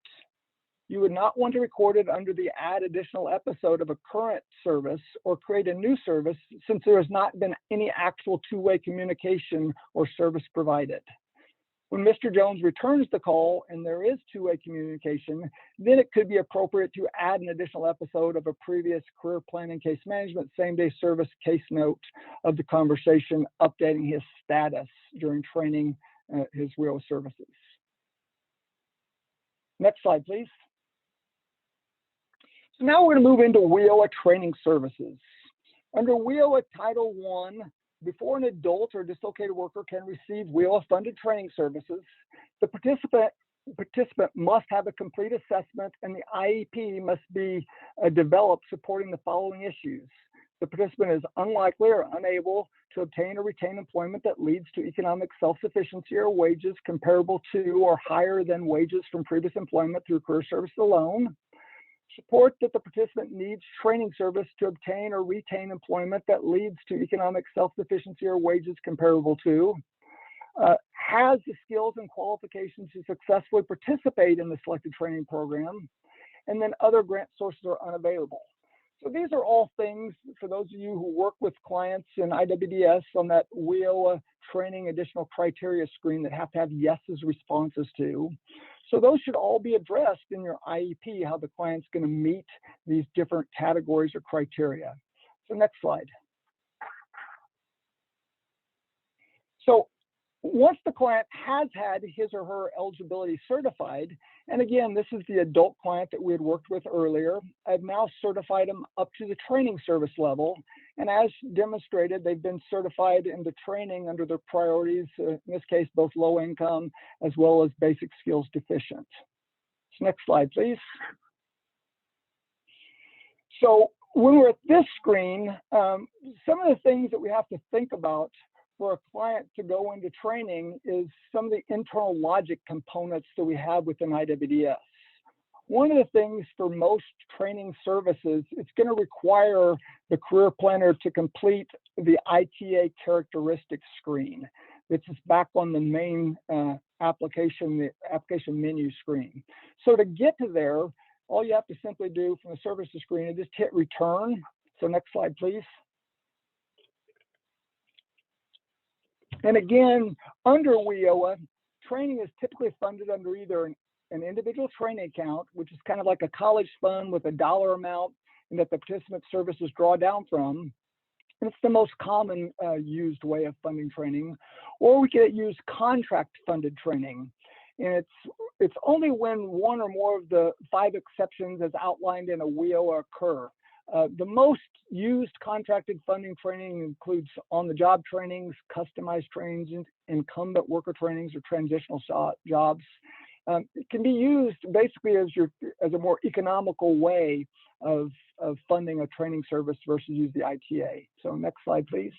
You would not want to record it under the add additional episode of a current service or create a new service, since there has not been any actual two-way communication or service provided. When Mr. Jones returns the call and there is two-way communication, then it could be appropriate to add an additional episode of a previous career planning case management same-day service case note of the conversation, updating his status during training his WIOA services. Next slide, please. So now we're going to move into WIOA training services. Under WIOA Title I, before an adult or dislocated worker can receive WIOA-funded training services, the participant must have a complete assessment, and the IEP must be developed supporting the following issues. The participant is unlikely or unable to obtain or retain employment that leads to economic self-sufficiency or wages comparable to or higher than wages from previous employment through career service alone. Support that the participant needs training service to obtain or retain employment that leads to economic self-sufficiency or wages comparable to. Has the skills and qualifications to successfully participate in the selected training program, and then other grant sources are unavailable. So these are all things for those of you who work with clients in IWDS on that WIOA training additional criteria screen that have to have yeses responses to. So those should all be addressed in your IEP, how the client's going to meet these different categories or criteria. So next slide. So once the client has had his or her eligibility certified, and again, this is the adult client that we had worked with earlier, I've now certified them up to the training service level. And as demonstrated, they've been certified into training under their priorities, in this case, both low income as well as basic skills deficient. So next slide, please. So when we're at this screen, some of the things that we have to think about for a client to go into training is some of the internal logic components that we have within IWDS. One of the things for most training services, it's going to require the career planner to complete the ITA Characteristics Screen. This is back on the main application menu screen. So to get to there, all you have to simply do from the services screen is just hit return. So next slide, please. And again, under WIOA, training is typically funded under either an individual training account, which is kind of like a college fund with a dollar amount and that the participant services draw down from. And it's the most common used way of funding training. Or we can use contract funded training. And it's only when one or more of the 5 exceptions as outlined in a WIOA occur. The most used contracted funding training includes on-the-job trainings, customized trainings, incumbent worker trainings, or transitional jobs. It can be used basically as a more economical way of funding a training service versus use the ITA. So next slide, please.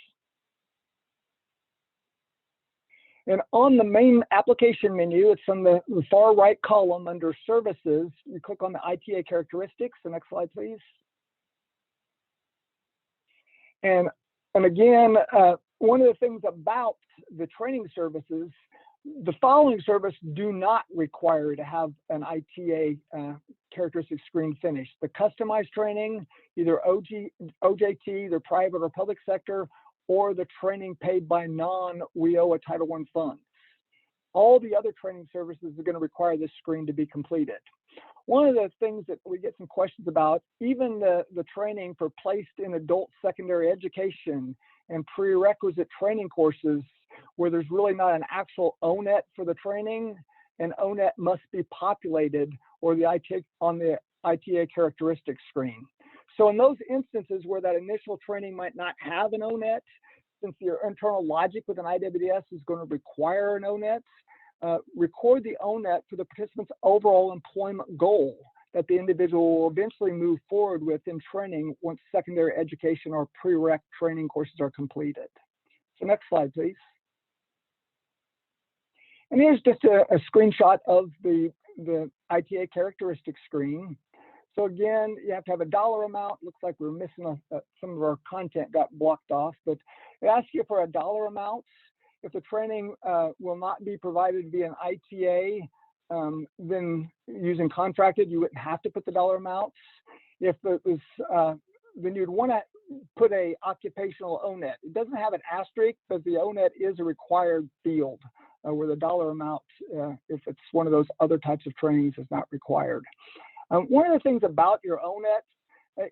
And on the main application menu, it's on the far right column under services. You click on the ITA characteristics. The next slide, please. And again, one of the things about the training services, the following services do not require to have an ITA characteristic screen finished. The customized training, either OJT, either private or public sector, or the training paid by non-WIOA Title I funds. All the other training services are going to require this screen to be completed. One of the things that we get some questions about, even the training for placed in adult secondary education and prerequisite training courses where there's really not an actual ONET for the training, and ONET must be populated or on the ITA characteristics screen. So in those instances where that initial training might not have an ONET, since your internal logic with an IWDS is going to require an ONET, record the ONET for the participant's overall employment goal that the individual will eventually move forward with in training once secondary education or prereq training courses are completed. So next slide, please. And here's just a screenshot of the ITA characteristics screen. So again, you have to have a dollar amount. Looks like we're missing some of our content got blocked off, but it asks you for a dollar amount. If the training will not be provided via an ITA, then using contracted, you wouldn't have to put the dollar amounts. If it was, then you'd want to put a occupational ONET. It doesn't have an asterisk, but the ONET is a required field where the dollar amount, if it's one of those other types of trainings, is not required. One of the things about your ONET,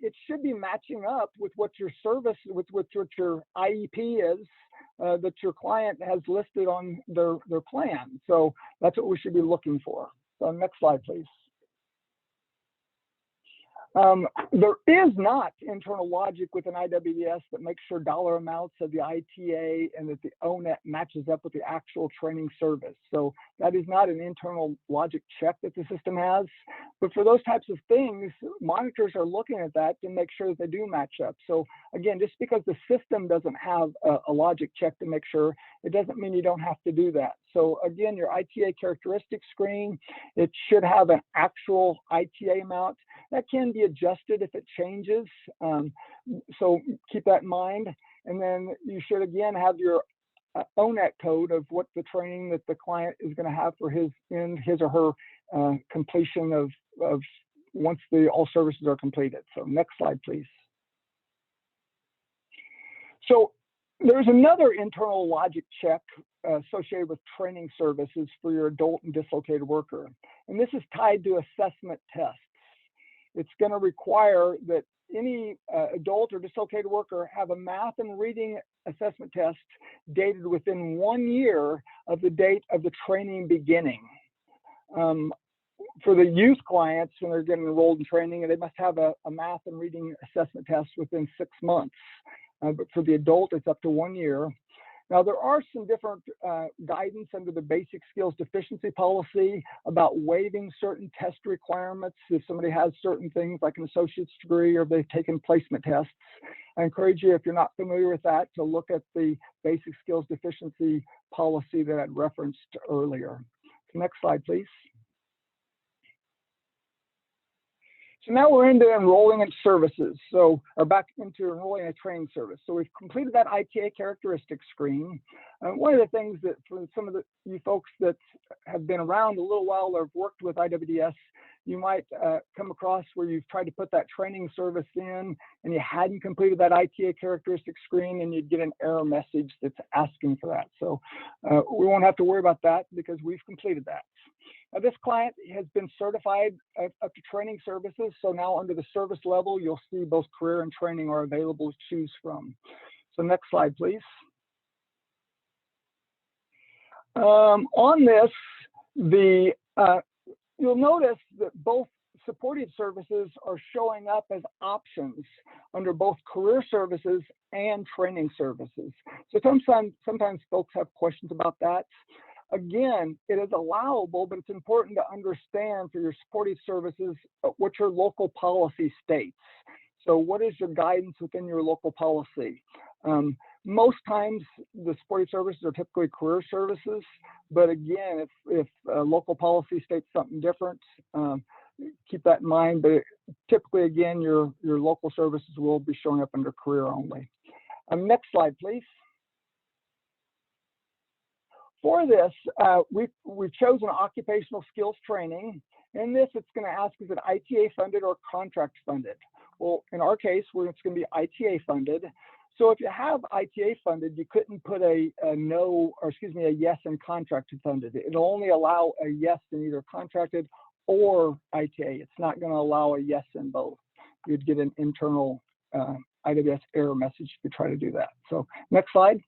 it should be matching up with what your service, with what your IEP is that your client has listed on their plan. So that's what we should be looking for. So next slide, please. There is not internal logic within IWDS that makes sure dollar amounts of the ITA and that the ONET matches up with the actual training service. So that is not an internal logic check that the system has. But for those types of things, monitors are looking at that to make sure that they do match up. So again, just because the system doesn't have a logic check to make sure, it doesn't mean you don't have to do that. So again, your ITA Characteristics Screen, it should have an actual ITA amount. That can be adjusted if it changes, so keep that in mind. And then you should again have your ONET code of what the training that the client is going to have for his or her completion of once all services are completed. So next slide, please. So there's another internal logic check associated with training services for your adult and dislocated worker, and this is tied to assessment tests. It's going to require that any adult or dislocated worker have a math and reading assessment test dated within 1 year of the date of the training beginning. For the youth clients, when they're getting enrolled in training, they must have a math and reading assessment test within 6 months. But for the adult, it's up to 1 year. Now, there are some different guidance under the Basic Skills Deficiency Policy about waiving certain test requirements if somebody has certain things like an associate's degree or they've taken placement tests. I encourage you, if you're not familiar with that, to look at the Basic Skills Deficiency Policy that I referenced earlier. So next slide, please. So now we're into enrolling in services. So we're back into enrolling a training service. So we've completed that ITA Characteristics Screen. One of the things that for some of you folks that have been around a little while or have worked with IWDS, you might come across where you've tried to put that training service in and you hadn't completed that ITA Characteristics Screen, and you'd get an error message that's asking for that. So we won't have to worry about that because we've completed that. Now, this client has been certified up to training services. So now under the service level, you'll see both career and training are available to choose from. So next slide, please. On this, you'll notice that both supportive services are showing up as options under both career services and training services. So sometimes folks have questions about that. Again, it is allowable, but it's important to understand for your supportive services what your local policy states. So what is your guidance within your local policy? Most times the supportive services are typically career services, but again, if local policy states something different, keep that in mind. But typically, again, your local services will be showing up under career only. Next slide, please. For this, we've chosen occupational skills training. In this, it's going to ask, is it ITA funded or contract funded? Well, in our case, it's going to be ITA funded. So if you have ITA funded, you couldn't put a yes in contracted funded. It'll only allow a yes in either contracted or ITA. It's not going to allow a yes in both. You'd get an internal IWDS error message if you try to do that. So next slide.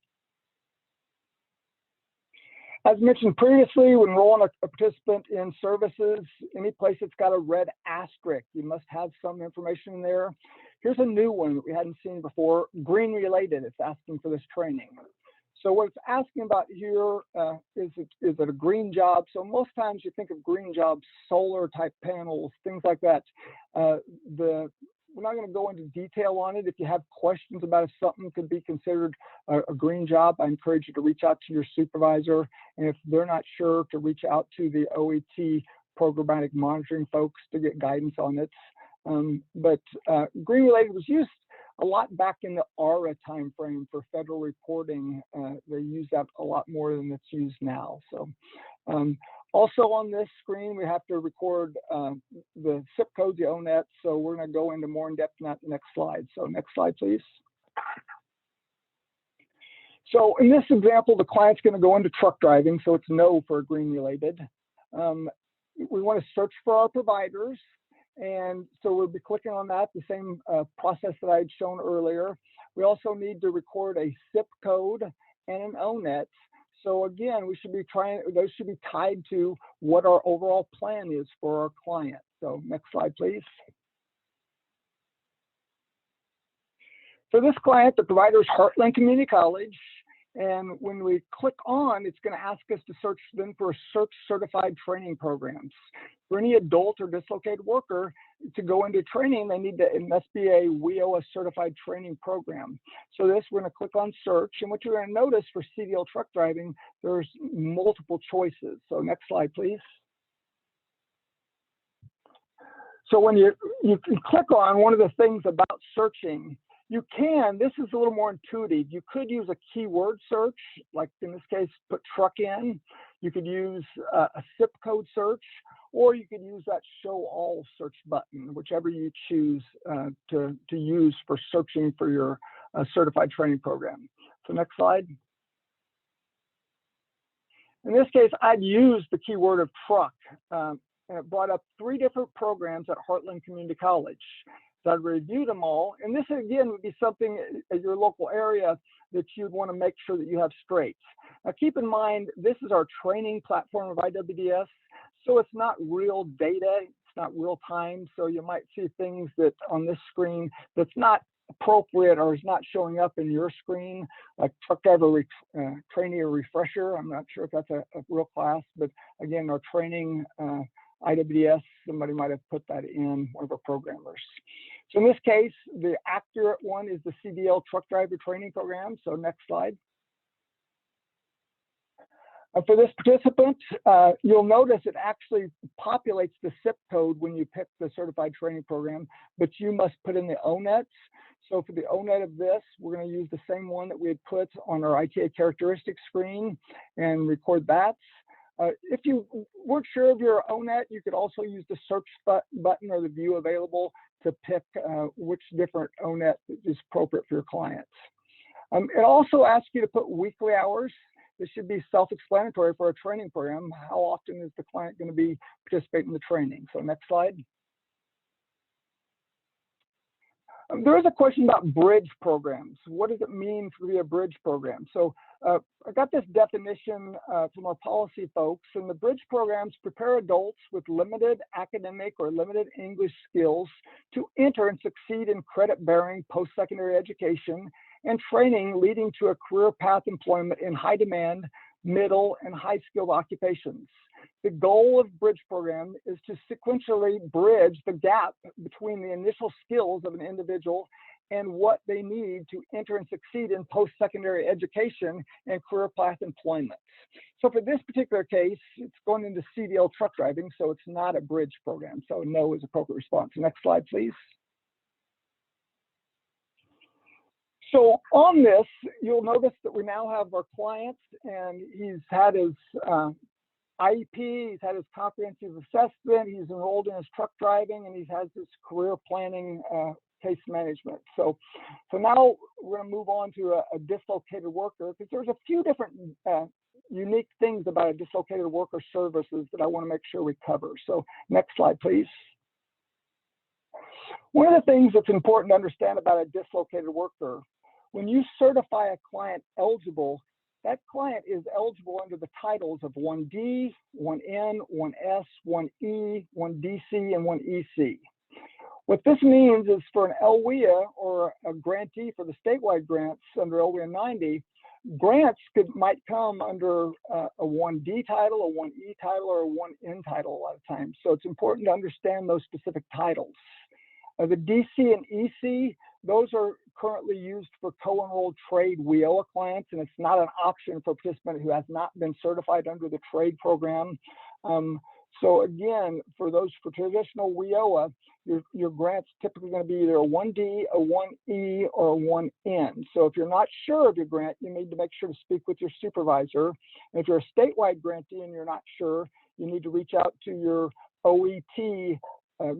As mentioned previously, when enrolling a participant in services, any place that's got a red asterisk, you must have some information in there. Here's a new one that we hadn't seen before, green related. It's asking for this training. So what it's asking about here is it a green job? So most times you think of green jobs, solar type panels, things like that. We're not going to go into detail on it. If you have questions about if something could be considered a green job, I encourage you to reach out to your supervisor. And if they're not sure, to reach out to the OET programmatic monitoring folks to get guidance on it. But green related was used a lot back in the ARA timeframe for federal reporting. They use that a lot more than it's used now. So also on this screen, we have to record the zip code, the ONET. So we're going to go into more in depth in that next slide. So next slide, please. So in this example, the client's going to go into truck driving. So it's no for green related. We want to search for our providers. And so we'll be clicking on that, the same process that I had shown earlier. We also need to record a zip code and an ONET. So again, those should be tied to what our overall plan is for our client. So next slide, please. For this client, the provider is Heartland Community College. And when we click on, it's going to ask us to search them for search certified training programs. For any adult or dislocated worker to go into training, it must be a WIOA certified training program. So we're going to click on search. And what you're going to notice for CDL truck driving, there's multiple choices. So next slide, please. So when you can click on one of the things about searching, this is a little more intuitive. You could use a keyword search, like in this case, put truck in. You could use a zip code search, or you could use that show all search button, whichever you choose to use for searching for your certified training program. So next slide. In this case, I'd use the keyword of truck, and it brought up 3 different programs at Heartland Community College. So I'd review them all. And this, again, would be something at your local area that you'd want to make sure that you have straight. Now, keep in mind, this is our training platform of IWDS, so it's not real data. It's not real time. So you might see things that on this screen that's not appropriate or is not showing up in your screen, like truck driver trainee or refresher. I'm not sure if that's a real class, but again, our training IWDS, somebody might have put that in, one of our programmers. So in this case, the accurate one is the CDL truck driver training program. So next slide. For this participant, you'll notice it actually populates the zip code when you pick the certified training program, but you must put in the ONET. So for the ONET of this, we're going to use the same one that we had put on our ITA Characteristics Screen and record that. If you weren't sure of your ONET, you could also use the search button or the view available to pick which different ONET is appropriate for your clients. It also asks you to put weekly hours. This should be self-explanatory for a training program. How often is the client going to be participating in the training? So next slide. There is a question about bridge programs. What does it mean to be a bridge program? So I got this definition from our policy folks, and the bridge programs prepare adults with limited academic or limited English skills to enter and succeed in credit-bearing post-secondary education and training leading to a career path employment in high demand, middle, and high skilled occupations. The goal of bridge program is to sequentially bridge the gap between the initial skills of an individual and what they need to enter and succeed in post-secondary education and career path employment. So for this particular case, it's going into CDL truck driving, so it's not a bridge program. So no is appropriate response. Next slide, please. So on this, you'll notice that we now have our client, and he's had his IEP, he's had his comprehensive assessment, he's enrolled in his truck driving, and he has his career planning case management. So now we're going to move on to a dislocated worker, because there's a few different unique things about a dislocated worker services that I want to make sure we cover. So next slide, please. One of the things that's important to understand about a dislocated worker, when you certify a client eligible, that client is eligible under the titles of 1D, 1N, 1S, 1E, 1DC, and 1EC. What this means is for an LWIA or a grantee for the statewide grants under LWIA 90, grants might come under a 1D title, a 1E title, or a 1N title a lot of times. So it's important to understand those specific titles. The DC and EC, those are currently used for co-enrolled trade WIOA clients, and it's not an option for a participant who has not been certified under the trade program. So again, for traditional WIOA, your grant's typically going to be either a 1D, a 1E, or a 1N. So if you're not sure of your grant, you need to make sure to speak with your supervisor. And if you're a statewide grantee and you're not sure, you need to reach out to your OET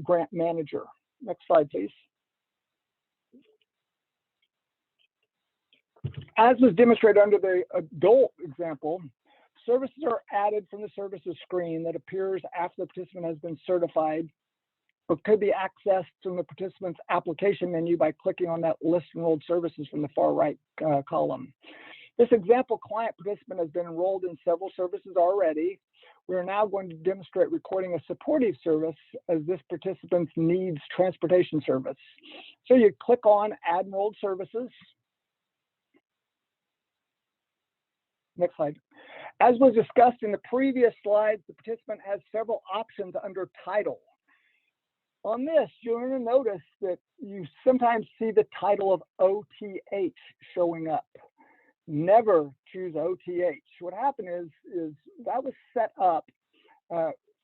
grant manager. Next slide, please. As was demonstrated under the adult example, services are added from the services screen that appears after the participant has been certified, or could be accessed from the participant's application menu by clicking on that list enrolled services from the far right column. This example client participant has been enrolled in several services already. We are now going to demonstrate recording a supportive service as this participant needs transportation service. So you click on Add Enrolled Services. Next slide. As was discussed in the previous slides, the participant has several options under title. On this, you're going to notice that you sometimes see the title of OTH showing up. Never choose OTH. What happened is that was set up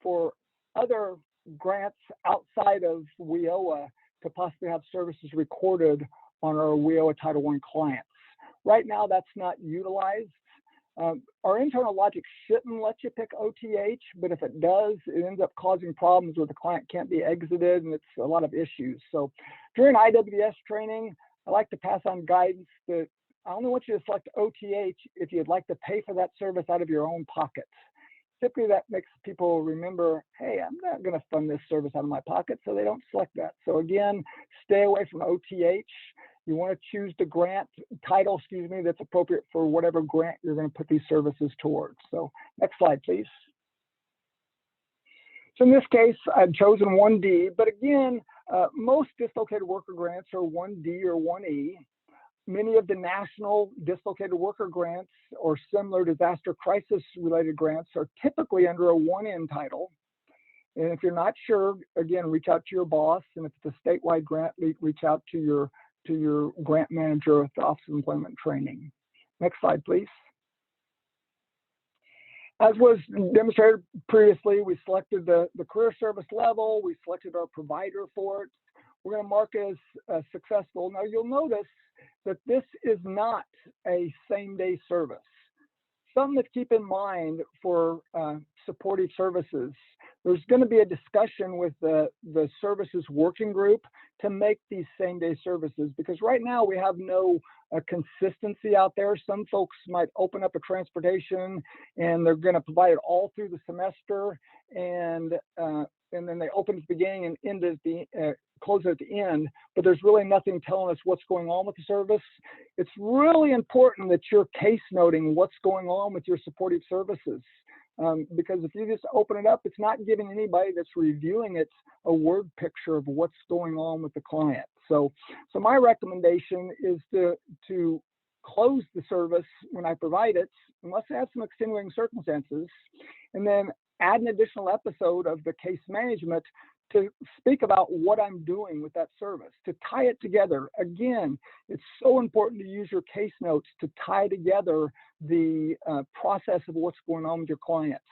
for other grants outside of WIOA to possibly have services recorded on our WIOA Title I clients. Right now, that's not utilized. Our internal logic shouldn't let you pick OTH, but if it does, it ends up causing problems where the client can't be exited, and it's a lot of issues. So during IWDS training, I like to pass on guidance that I only want you to select OTH if you'd like to pay for that service out of your own pocket. Typically, that makes people remember, hey, I'm not going to fund this service out of my pocket, so they don't select that. So again, stay away from OTH. You want to choose the grant title, that's appropriate for whatever grant you're going to put these services towards. So next slide, please. So in this case, I've chosen 1D, but again, most dislocated worker grants are 1D or 1E. Many of the national dislocated worker grants or similar disaster crisis related grants are typically under a 1N title. And if you're not sure, again, reach out to your boss. And if it's a statewide grant, reach out to your grant manager at the Office of Employment Training. Next slide, please. As was demonstrated previously, we selected the career service level. We selected our provider for it. We're going to mark it as successful. Now, you'll notice that this is not a same-day service. Something to keep in mind for supportive services, there's going to be a discussion with the services working group to make these same-day services, because right now we have no consistency out there. Some folks might open up a transportation and they're going to provide it all through the semester, and then they open at the beginning and end at the close at the end, but there's really nothing telling us what's going on with the service. It's really important that you're case noting what's going on with your supportive services. Because if you just open it up, it's not giving anybody that's reviewing it a word picture of what's going on with the client. So my recommendation is to close the service when I provide it, unless I have some extenuating circumstances, and then add an additional episode of the case management to speak about what I'm doing with that service, to tie it together. Again, it's so important to use your case notes to tie together the process of what's going on with your clients.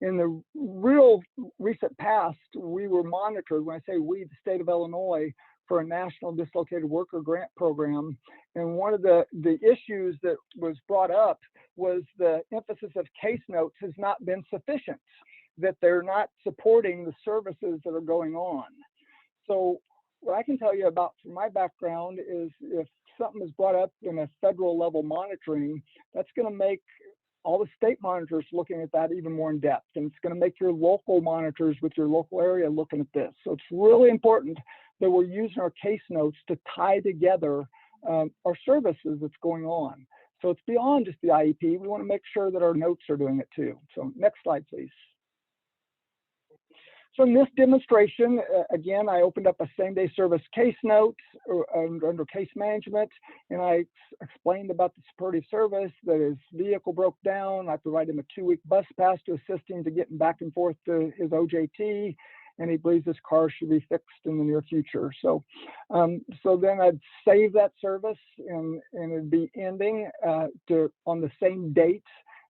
In the real recent past, we were monitored, when I say we, the state of Illinois, for a national dislocated worker grant program. And one of the issues that was brought up was the emphasis of case notes has not been sufficient, that they're not supporting the services that are going on. So what I can tell you about from my background is if something is brought up in a federal level monitoring, that's going to make all the state monitors looking at that even more in depth. And it's going to make your local monitors with your local area looking at this. So it's really important that we're using our case notes to tie together our services that's going on. So it's beyond just the IEP. We want to make sure that our notes are doing it too. So next slide, please. So in this demonstration, again, I opened up a same-day service case note under case management, and I explained about the supportive service, that his vehicle broke down. I provided him a 2-week bus pass to assist him to getting back and forth to his OJT, and he believes his car should be fixed in the near future. So, so then I'd save that service, and it'd be ending on the same date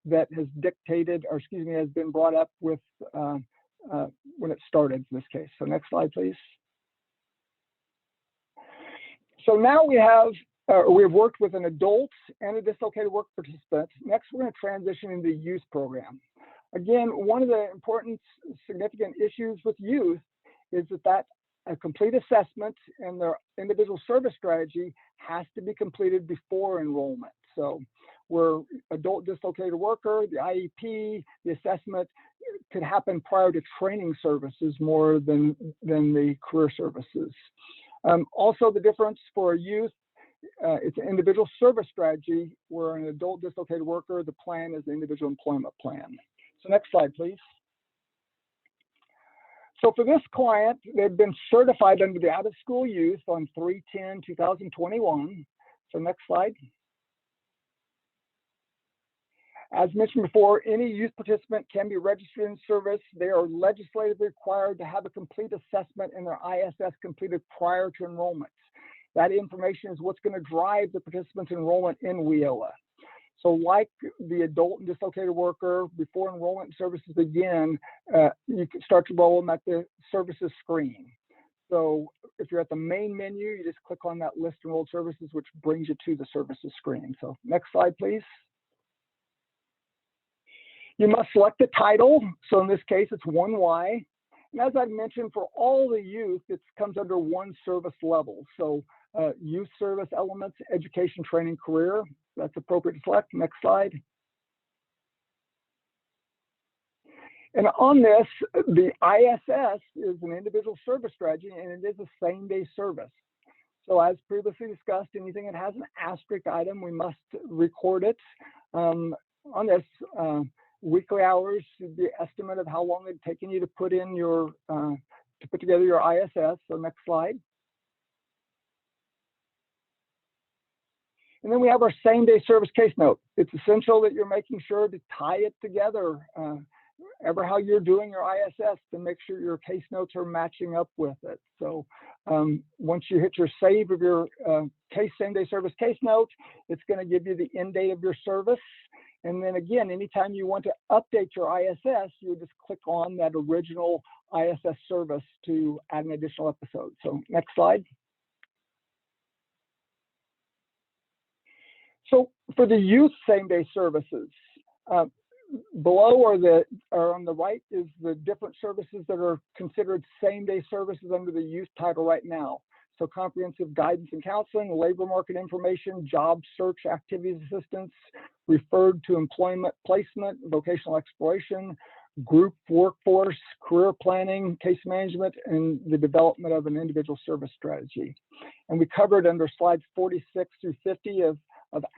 that has dictated, or excuse me, has been brought up with when it started in this case. So next slide, please. So now we have worked with an adult and a dislocated work participant. Next, we're going to transition into the youth program. Again, one of the important significant issues with youth is that a complete assessment and their individual service strategy has to be completed before enrollment. So we're adult dislocated worker, the IEP, the assessment could happen prior to training services more than the career services. Also, the difference for youth, it's an individual service strategy where an adult dislocated worker, the plan is the individual employment plan. So next slide, please. So for this client, they've been certified under the out-of-school youth on 3/10/2021. So next slide. As mentioned before, any youth participant can be registered in service. They are legislatively required to have a complete assessment and their ISS completed prior to enrollment. That information is what's going to drive the participant's enrollment in WIOA. So like the adult and dislocated worker, before enrollment services begin, you can start to enroll them at the services screen. So if you're at the main menu, you just click on that list enrolled services, which brings you to the services screen. So next slide, please. You must select the title. So in this case, it's 1Y. And as I mentioned, for all the youth, it comes under one service level. So youth service elements, education, training, career. That's appropriate to select. Next slide. And on this, the ISS is an individual service strategy, and it is a same-day service. So as previously discussed, anything that has an asterisk item, we must record it. On this, weekly hours should be an estimate of how long it's taken you to put in your, to put together your ISS. So next slide. And then we have our same-day service case note. It's essential that you're making sure to tie it together, ever how you're doing your ISS, to make sure your case notes are matching up with it. So once you hit your save of your same-day service case note, it's going to give you the end date of your service. And then again, anytime you want to update your ISS, you just click on that original ISS service to add an additional episode. So next slide. So for the youth same-day services, below or on the right is the different services that are considered same-day services under the youth title right now. So comprehensive guidance and counseling, labor market information, job search activities assistance, referred to employment placement, vocational exploration, group workforce, career planning, case management, and the development of an individual service strategy. And we covered under slides 46 through 50 of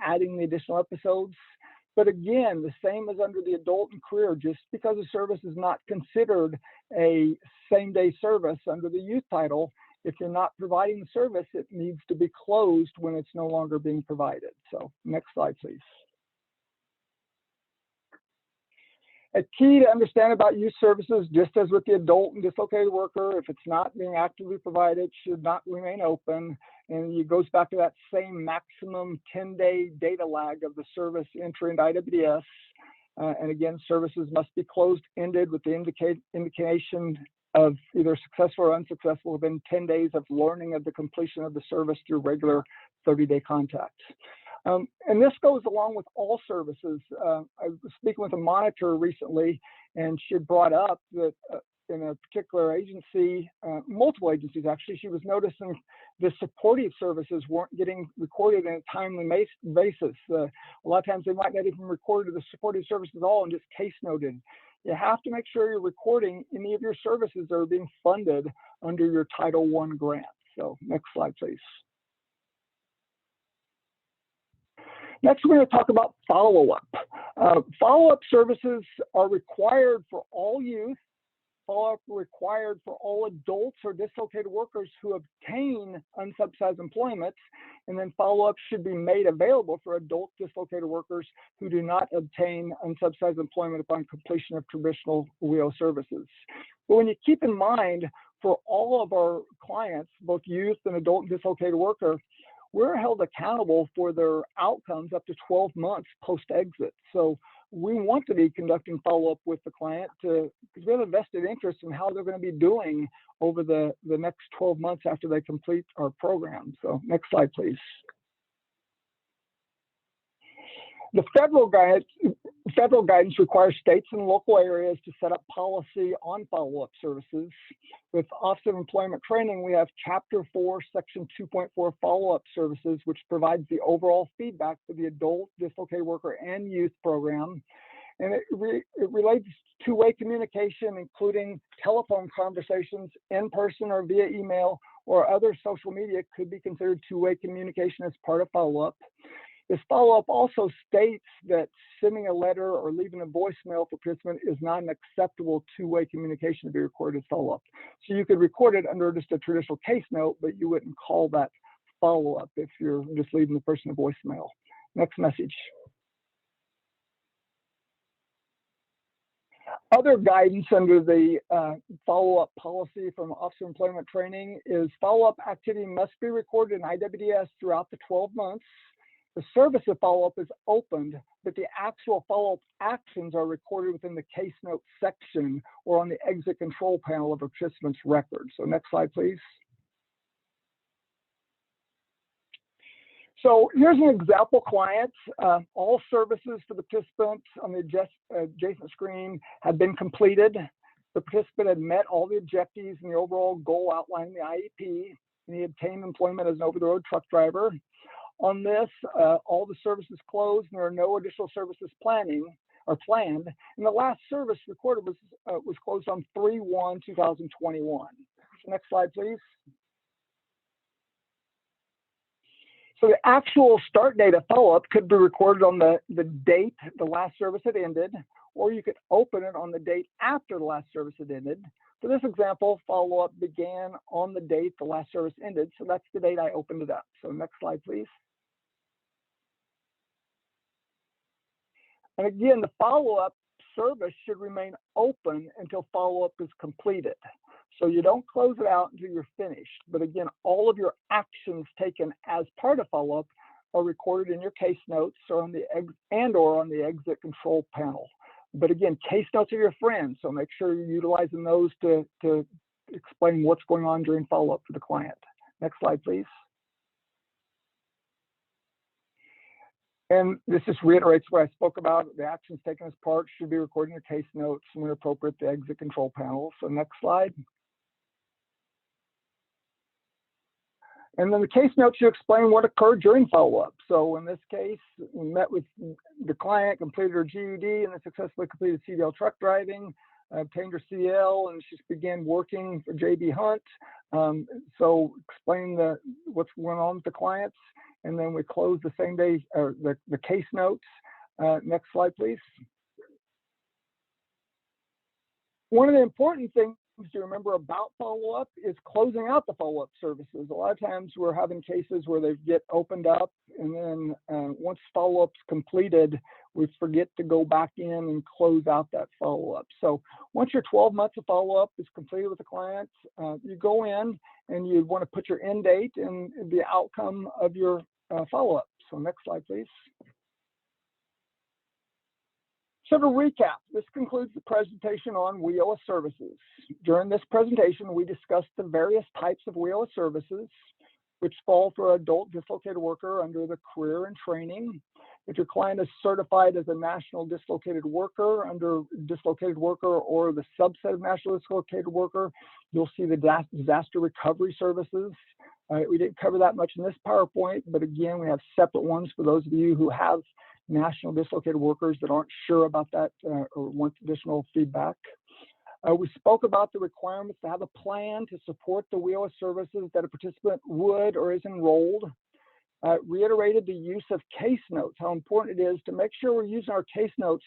adding the additional episodes. But again, the same as under the adult and career, just because a service is not considered a same-day service under the youth title, if you're not providing the service, it needs to be closed when it's no longer being provided. So next slide, please. A key to understand about youth services, just as with the adult and dislocated worker, if it's not being actively provided, it should not remain open. And it goes back to that same maximum 10-day data lag of the service entry into IWDS. And again, services must be closed, ended with the indication of either successful or unsuccessful within 10 days of learning of the completion of the service through regular 30-day contact. And this goes along with all services. I was speaking with a monitor recently, and she had brought up that in a particular agency, multiple agencies actually, she was noticing the supportive services weren't getting recorded in a timely basis. A lot of times they might not even record the supportive services at all and just case noted. You have to make sure you're recording any of your services that are being funded under your Title I grant. So next slide, please. Next, we're going to talk about follow-up. Follow-up services are required for all youth, follow-up required for all adults or dislocated workers who obtain unsubsidized employment, and then follow-up should be made available for adult dislocated workers who do not obtain unsubsidized employment upon completion of traditional WIOA services. But when you keep in mind, for all of our clients, both youth and adult and dislocated worker, we're held accountable for their outcomes up to 12 months post-exit. So we want to be conducting follow-up with the client because we have a vested interest in how they're going to be doing over the next 12 months after they complete our program. So next slide, please. The federal guidance requires states and local areas to set up policy on follow-up services. With Office of Employment Training, we have Chapter 4, Section 2.4 follow-up services, which provides the overall feedback for the adult, dislocated worker, and youth program. And it relates to two-way communication, including telephone conversations, in person or via email, or other social media could be considered two-way communication as part of follow-up. This follow-up also states that sending a letter or leaving a voicemail for participant is not an acceptable two-way communication to be recorded as follow-up. So you could record it under just a traditional case note, but you wouldn't call that follow-up if you're just leaving the person a voicemail. Next message. Other guidance under the follow-up policy from Office of Employment Training is follow-up activity must be recorded in IWDS throughout the 12 months. The service of follow-up is opened, but the actual follow-up actions are recorded within the case note section or on the exit control panel of a participant's record. So next slide, please. So here's an example client. All services for the participant on the adjacent screen had been completed. The participant had met all the objectives and the overall goal outlined in the IEP, and he obtained employment as an over-the-road truck driver. On this, all the services closed, and there are no additional services planned. And the last service recorded was closed on 3/1/2021. So next slide, please. So the actual start date of follow-up could be recorded on the date the last service had ended, or you could open it on the date after the last service had ended. For this example, follow-up began on the date the last service ended, so that's the date I opened it up. So next slide, please. And again, the follow-up service should remain open until follow-up is completed. So you don't close it out until you're finished. But again, all of your actions taken as part of follow-up are recorded in your case notes or on the exit control panel. But again, case notes are your friends, so make sure you're utilizing those to explain what's going on during follow-up for the client. Next slide, please. And this just reiterates what I spoke about. The actions taken as part should be recorded in your case notes and when appropriate, the exit control panel. So next slide. And then the case notes should explain what occurred during follow-up. So in this case, we met with the client, completed her GED, and then successfully completed CDL truck driving, obtained her CL, and she began working for JB Hunt. So explain what's going on with the clients. And then we close the same day, or the case notes. Next slide, please. One of the important things to remember about follow-up is closing out the follow-up services. A lot of times we're having cases where they get opened up, and then once follow-up's completed, we forget to go back in and close out that follow-up. So once your 12 months of follow-up is completed with the client, you go in and you want to put your end date and the outcome of your follow-up. So next slide, please. So to recap, this concludes the presentation on WIOA services. During this presentation, we discussed the various types of WIOA services, which fall for adult dislocated worker under the career and training. If your client is certified as a national dislocated worker under dislocated worker or the subset of national dislocated worker, you'll see the disaster recovery services. We didn't cover that much in this PowerPoint, but again, we have separate ones for those of you who have national dislocated workers that aren't sure about that or want additional feedback. We spoke about the requirements to have a plan to support the WIOA services that a participant would or is enrolled. Reiterated the use of case notes, how important it is to make sure we're using our case notes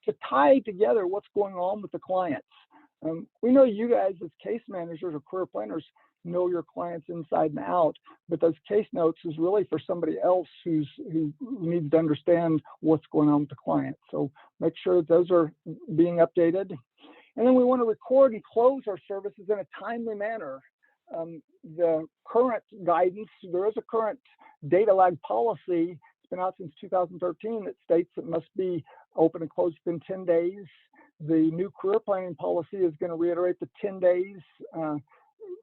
to tie together what's going on with the clients. We know you guys as case managers or career planners know your clients inside and out, but those case notes is really for somebody else who needs to understand what's going on with the client. So make sure those are being updated. And then we want to record and close our services in a timely manner. The current guidance, there is a current data lag policy. It's been out since 2013 that states it must be open and closed within 10 days. The new career planning policy is going to reiterate the 10 days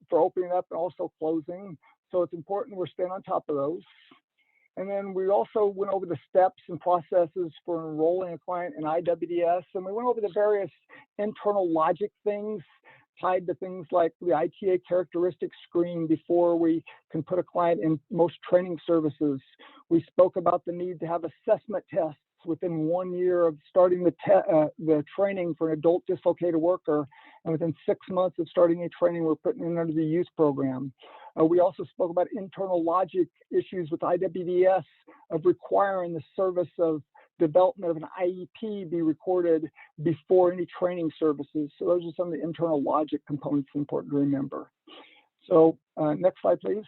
for opening up and also closing. So it's important we're staying on top of those. And then we also went over the steps and processes for enrolling a client in IWDS. And we went over the various internal logic things tied to things like the ITA Characteristics Screen before we can put a client in most training services. We spoke about the need to have assessment tests within 1 year of starting the training for an adult dislocated worker, and within 6 months of starting a training, we're putting in under the youth program. We also spoke about internal logic issues with IWDS of requiring the service of development of an IEP be recorded before any training services. So those are some of the internal logic components important to remember. So next slide, please.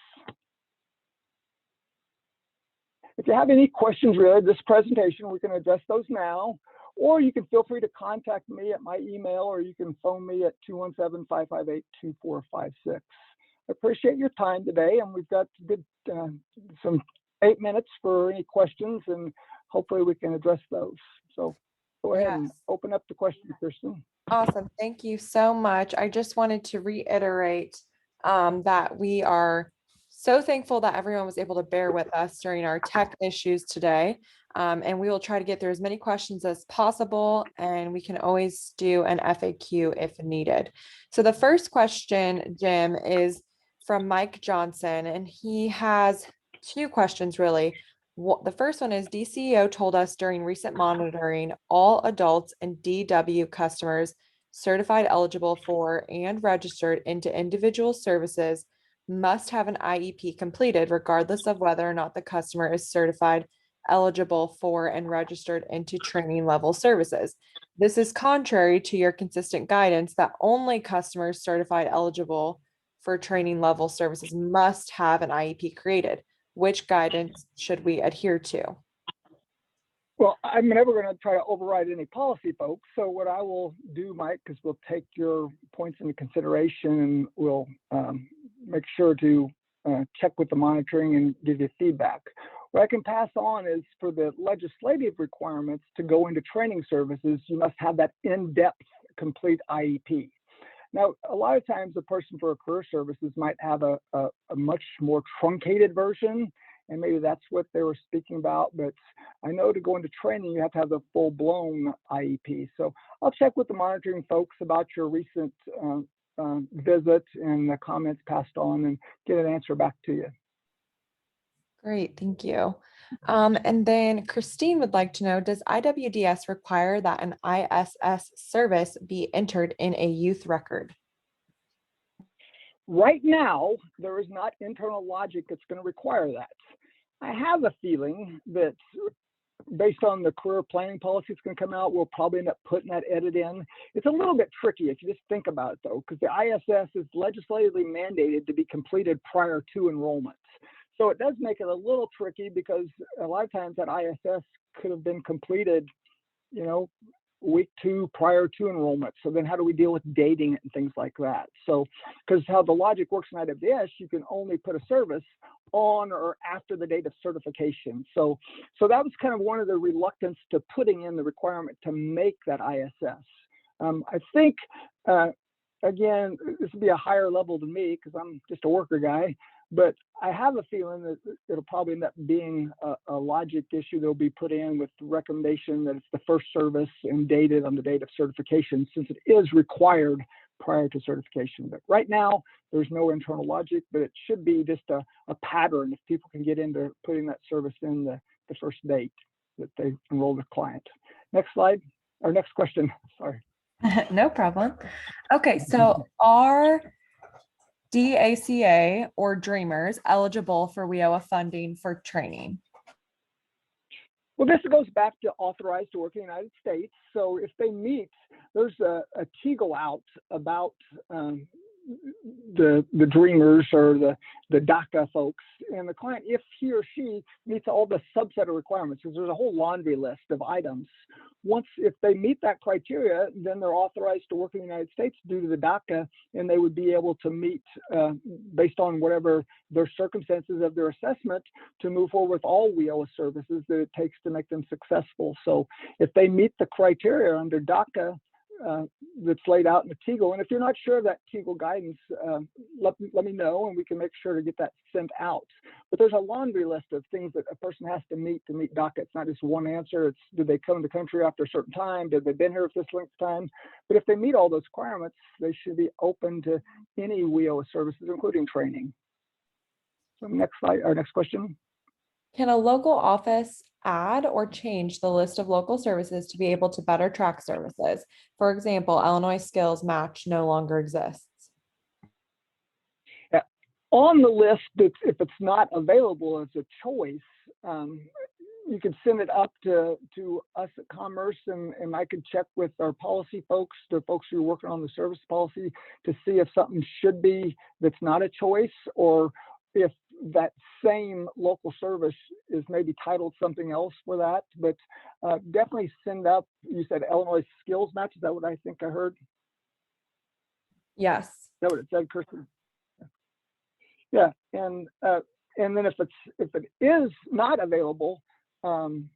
If you have any questions related to this presentation, we can address those now, or you can feel free to contact me at my email, or you can phone me at 217-558-2456. I appreciate your time today, and we've got good, some 8 minutes for any questions, and hopefully we can address those. So go ahead and open up the question, Kristen. Awesome. Thank you so much. I just wanted to reiterate that we are so thankful that everyone was able to bear with us during our tech issues today. And we will try to get through as many questions as possible, and we can always do an FAQ if needed. So the first question, Jim, is from Mike Johnson, and he has 2 questions really. The first one is DCEO told us during recent monitoring, all adults and DW customers certified eligible for and registered into individual services must have an IEP completed regardless of whether or not the customer is certified eligible for and registered into training level services. This is contrary to your consistent guidance that only customers certified eligible for training level services must have an IEP created. Which guidance should we adhere to? Well, I'm never going to try to override any policy, folks. So what I will do, Mike, is we'll take your points into consideration, and we'll make sure to check with the monitoring and give you feedback. What I can pass on is for the legislative requirements to go into training services, you must have that in-depth complete IEP. Now, a lot of times a person for a career services might have a much more truncated version, and maybe that's what they were speaking about. But I know to go into training, you have to have the full-blown IEP. So I'll check with the monitoring folks about your recent visit and the comments passed on and get an answer back to you. Great, thank you. And then Christine would like to know, does IWDS require that an ISS service be entered in a youth record? Right now, there is not internal logic that's going to require that. I have a feeling that based on the career planning policy that's going to come out, we'll probably end up putting that edit in. It's a little bit tricky if you just think about it, though, because the ISS is legislatively mandated to be completed prior to enrollment. So it does make it a little tricky because a lot of times that ISS could have been completed, you know, week 2 prior to enrollment. So then how do we deal with dating it and things like that? So because how the logic works in IWDS, you can only put a service on or after the date of certification. So that was kind of one of the reluctance to putting in the requirement to make that ISS. I think, again, this would be a higher level than me because I'm just a worker guy. But I have a feeling that it'll probably end up being a logic issue that'll be put in with the recommendation that it's the first service and dated on the date of certification, since it is required prior to certification. But right now, there's no internal logic, but it should be just a pattern if people can get into putting that service in the first date that they enroll the client. Next slide, or next question, sorry. No problem. Okay, so are DACA or Dreamers eligible for WIOA funding for training? Well, this goes back to authorized to work in the United States. So if they meet, there's a TEGL out about the Dreamers or the DACA folks, and the client, if he or she meets all the subset of requirements, because there's a whole laundry list of items. If they meet that criteria, then they're authorized to work in the United States due to the DACA, and they would be able to meet, based on whatever their circumstances of their assessment, to move forward with all WIOA services that it takes to make them successful. So if they meet the criteria under DACA, that's laid out in the TEGL. And if you're not sure of that TEGL guidance, let me know, and we can make sure to get that sent out. But there's a laundry list of things that a person has to meet DACA. It's not just one answer. It's, did they come to the country after a certain time? Did they been here for this length of time? But if they meet all those requirements, they should be open to any WIOA services, including training. So next slide, our next question. Can a local office add or change the list of local services to be able to better track services? For example, Illinois Skills Match no longer exists. On the list, if it's not available as a choice, you could send it up to us at Commerce, and I could check with our policy folks, the folks who are working on the service policy, to see if something should be that's not a choice, or if that same local service is maybe titled something else for that. But definitely send up, you said Illinois Skills Match, is that what I think I heard? Yes. Is that what it said, Kirsten? Yeah, and then if it is not available, and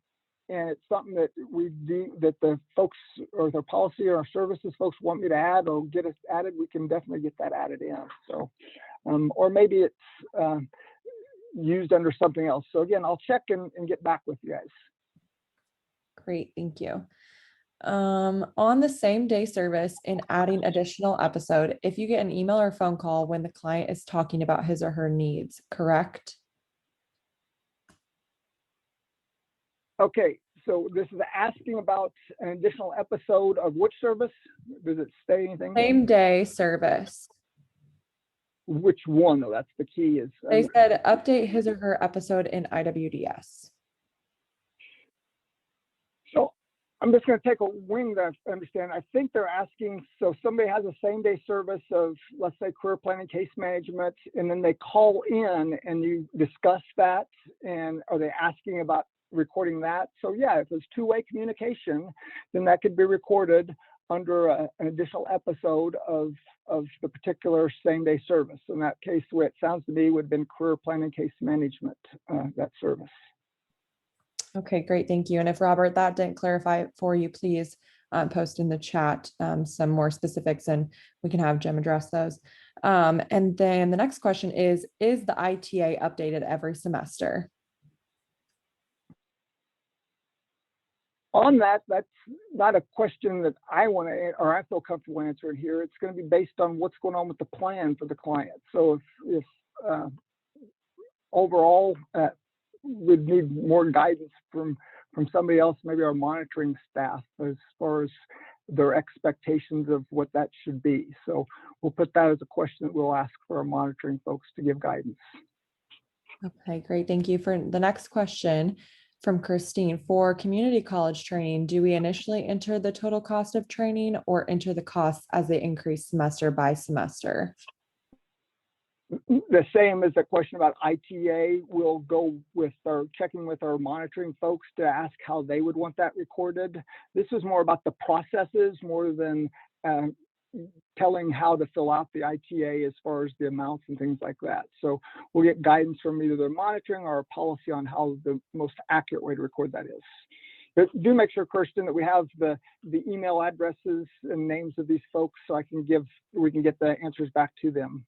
it's something that we do, that the folks or their policy or our services folks want me to add or get us added, we can definitely get that added in. So, or maybe it's used under something else. So again, I'll check and get back with you guys. Great, thank you. On the same day service in adding additional episode, if you get an email or phone call when the client is talking about his or her needs, correct? Okay, so this is asking about an additional episode of which service? Does it say anything? Same day service. Which one though? That's the key. Is They said update his or her episode in IWDS. So I'm just going to take a wing that I understand. I think they're asking, so somebody has a same day service of, let's say, career planning, case management, and then they call in and you discuss that, and are they asking about recording that? So yeah, if it's two-way communication, then that could be recorded under an additional episode of the particular same day service. In that case, the way it sounds to me would have been career planning, case management, that service. Okay, great, thank you. And if Robert, that didn't clarify for you, please post in the chat some more specifics and we can have Jim address those. And then the next question is the ITA updated every semester? On that, that's not a question that I want to, or I feel comfortable answering here. It's going to be based on what's going on with the plan for the client. So if overall, we'd need more guidance from somebody else, maybe our monitoring staff, as far as their expectations of what that should be. So we'll put that as a question that we'll ask for our monitoring folks to give guidance. Okay, great. Thank you. For the next question from Christine, for community college training, do we initially enter the total cost of training or enter the costs as they increase semester by semester? The same as the question about ITA. We'll go with our checking with our monitoring folks to ask how they would want that recorded. This is more about the processes more than telling how to fill out the ITA as far as the amounts and things like that. So we'll get guidance from either their monitoring or our policy on how the most accurate way to record that is. But do make sure, Kirsten, that we have the email addresses and names of these folks so we can get the answers back to them.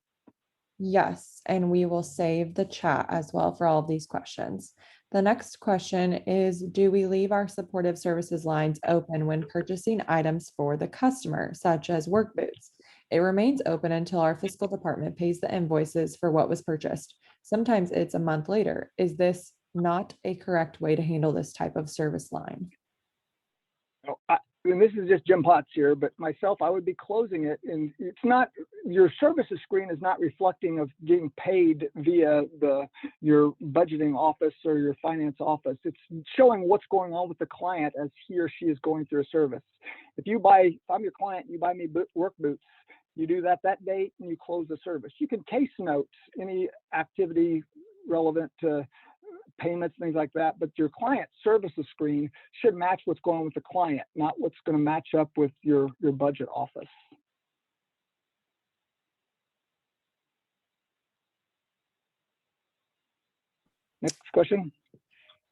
Yes, and we will save the chat as well for all of these questions. The next question is, do we leave our supportive services lines open when purchasing items for the customer, such as work boots? It remains open until our fiscal department pays the invoices for what was purchased. Sometimes it's a month later. Is this not a correct way to handle this type of service line? And this is just Jim Potts here, but myself, I would be closing it. And it's not, your services screen is not reflecting of getting paid via your budgeting office or your finance office. It's showing what's going on with the client as he or she is going through a service. If I'm your client, you buy me work boots, you do that date and you close the service. You can case note any activity relevant to payments, things like that, but your client services screen should match what's going on with the client, not what's going to match up with your budget office. Next question.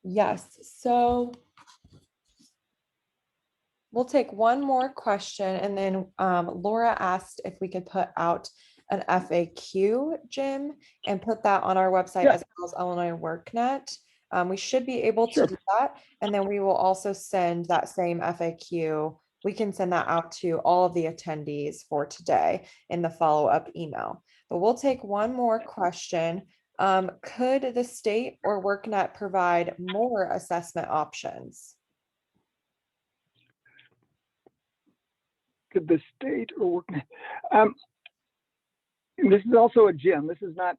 Yes, so we'll take one more question, and then Laura asked if we could put out an FAQ, Jim, and put that on our website as well as Illinois WorkNet. We should be able to do that. And then we will also send that same FAQ. We can send that out to all of the attendees for today in the follow-up email. But we'll take one more question Could the state or WorkNet provide more assessment options? Could the state or work? This is also a Jim. This is not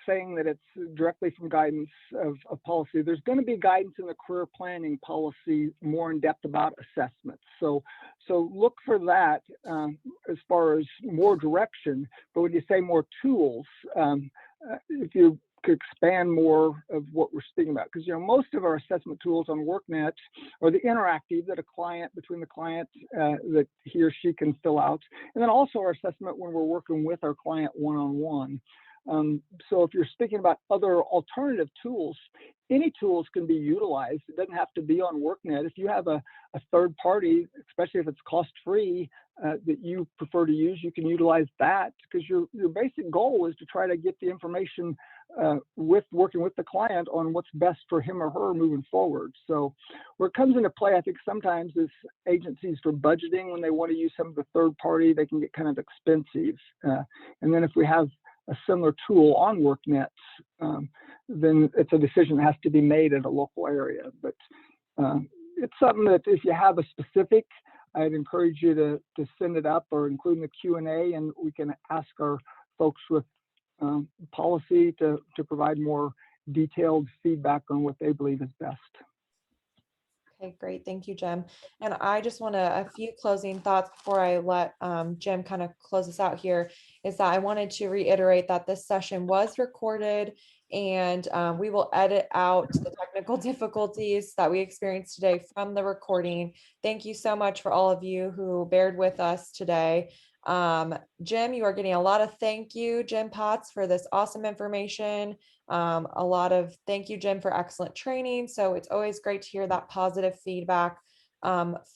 saying that it's directly from guidance of policy. There's going to be guidance in the career planning policy more in depth about assessments. So look for that as far as more direction. But when you say more tools, if you could expand more of what we're speaking about, because most of our assessment tools on WorkNet are the interactive that between the client that he or she can fill out, and then also our assessment when we're working with our client one-on-one. So if you're speaking about other alternative tools, any tools can be utilized. It doesn't have to be on WorkNet. If you have a third party, especially if it's cost-free, that you prefer to use, you can utilize that, because your basic goal is to try to get the information working with the client on what's best for him or her moving forward. So where it comes into play, I think sometimes is agencies for budgeting. When they want to use some of the third party, they can get kind of expensive. And then if we have a similar tool on WorkNet, then it's a decision that has to be made at a local area. But it's something that if you have a specific, I'd encourage you to send it up or include in the Q&A, and we can ask our folks with policy to provide more detailed feedback on what they believe is best. Okay, great. Thank you, Jim. And I just want a few closing thoughts before I let Jim kind of close us out here, is that I wanted to reiterate that this session was recorded, and we will edit out the technical difficulties that we experienced today from the recording. Thank you so much for all of you who bared with us today. Jim, you are getting a lot of thank you, Jim Potts, for this awesome information. A lot of thank you, Jim, for excellent training. So it's always great to hear that positive feedback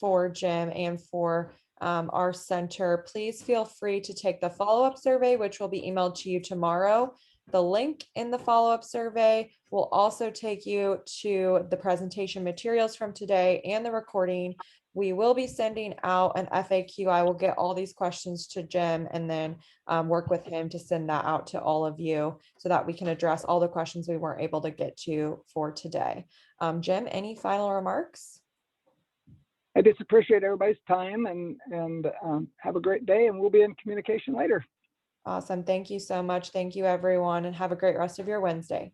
for Jim and for our center. Please feel free to take the follow-up survey, which will be emailed to you tomorrow. The link in the follow-up survey will also take you to the presentation materials from today and the recording. We will be sending out an FAQ. I will get all these questions to Jim and then work with him to send that out to all of you so that we can address all the questions we weren't able to get to for today. Jim, any final remarks? I just appreciate everybody's time, and have a great day, and we'll be in communication later. Awesome. Thank you so much. Thank you, everyone, and have a great rest of your Wednesday.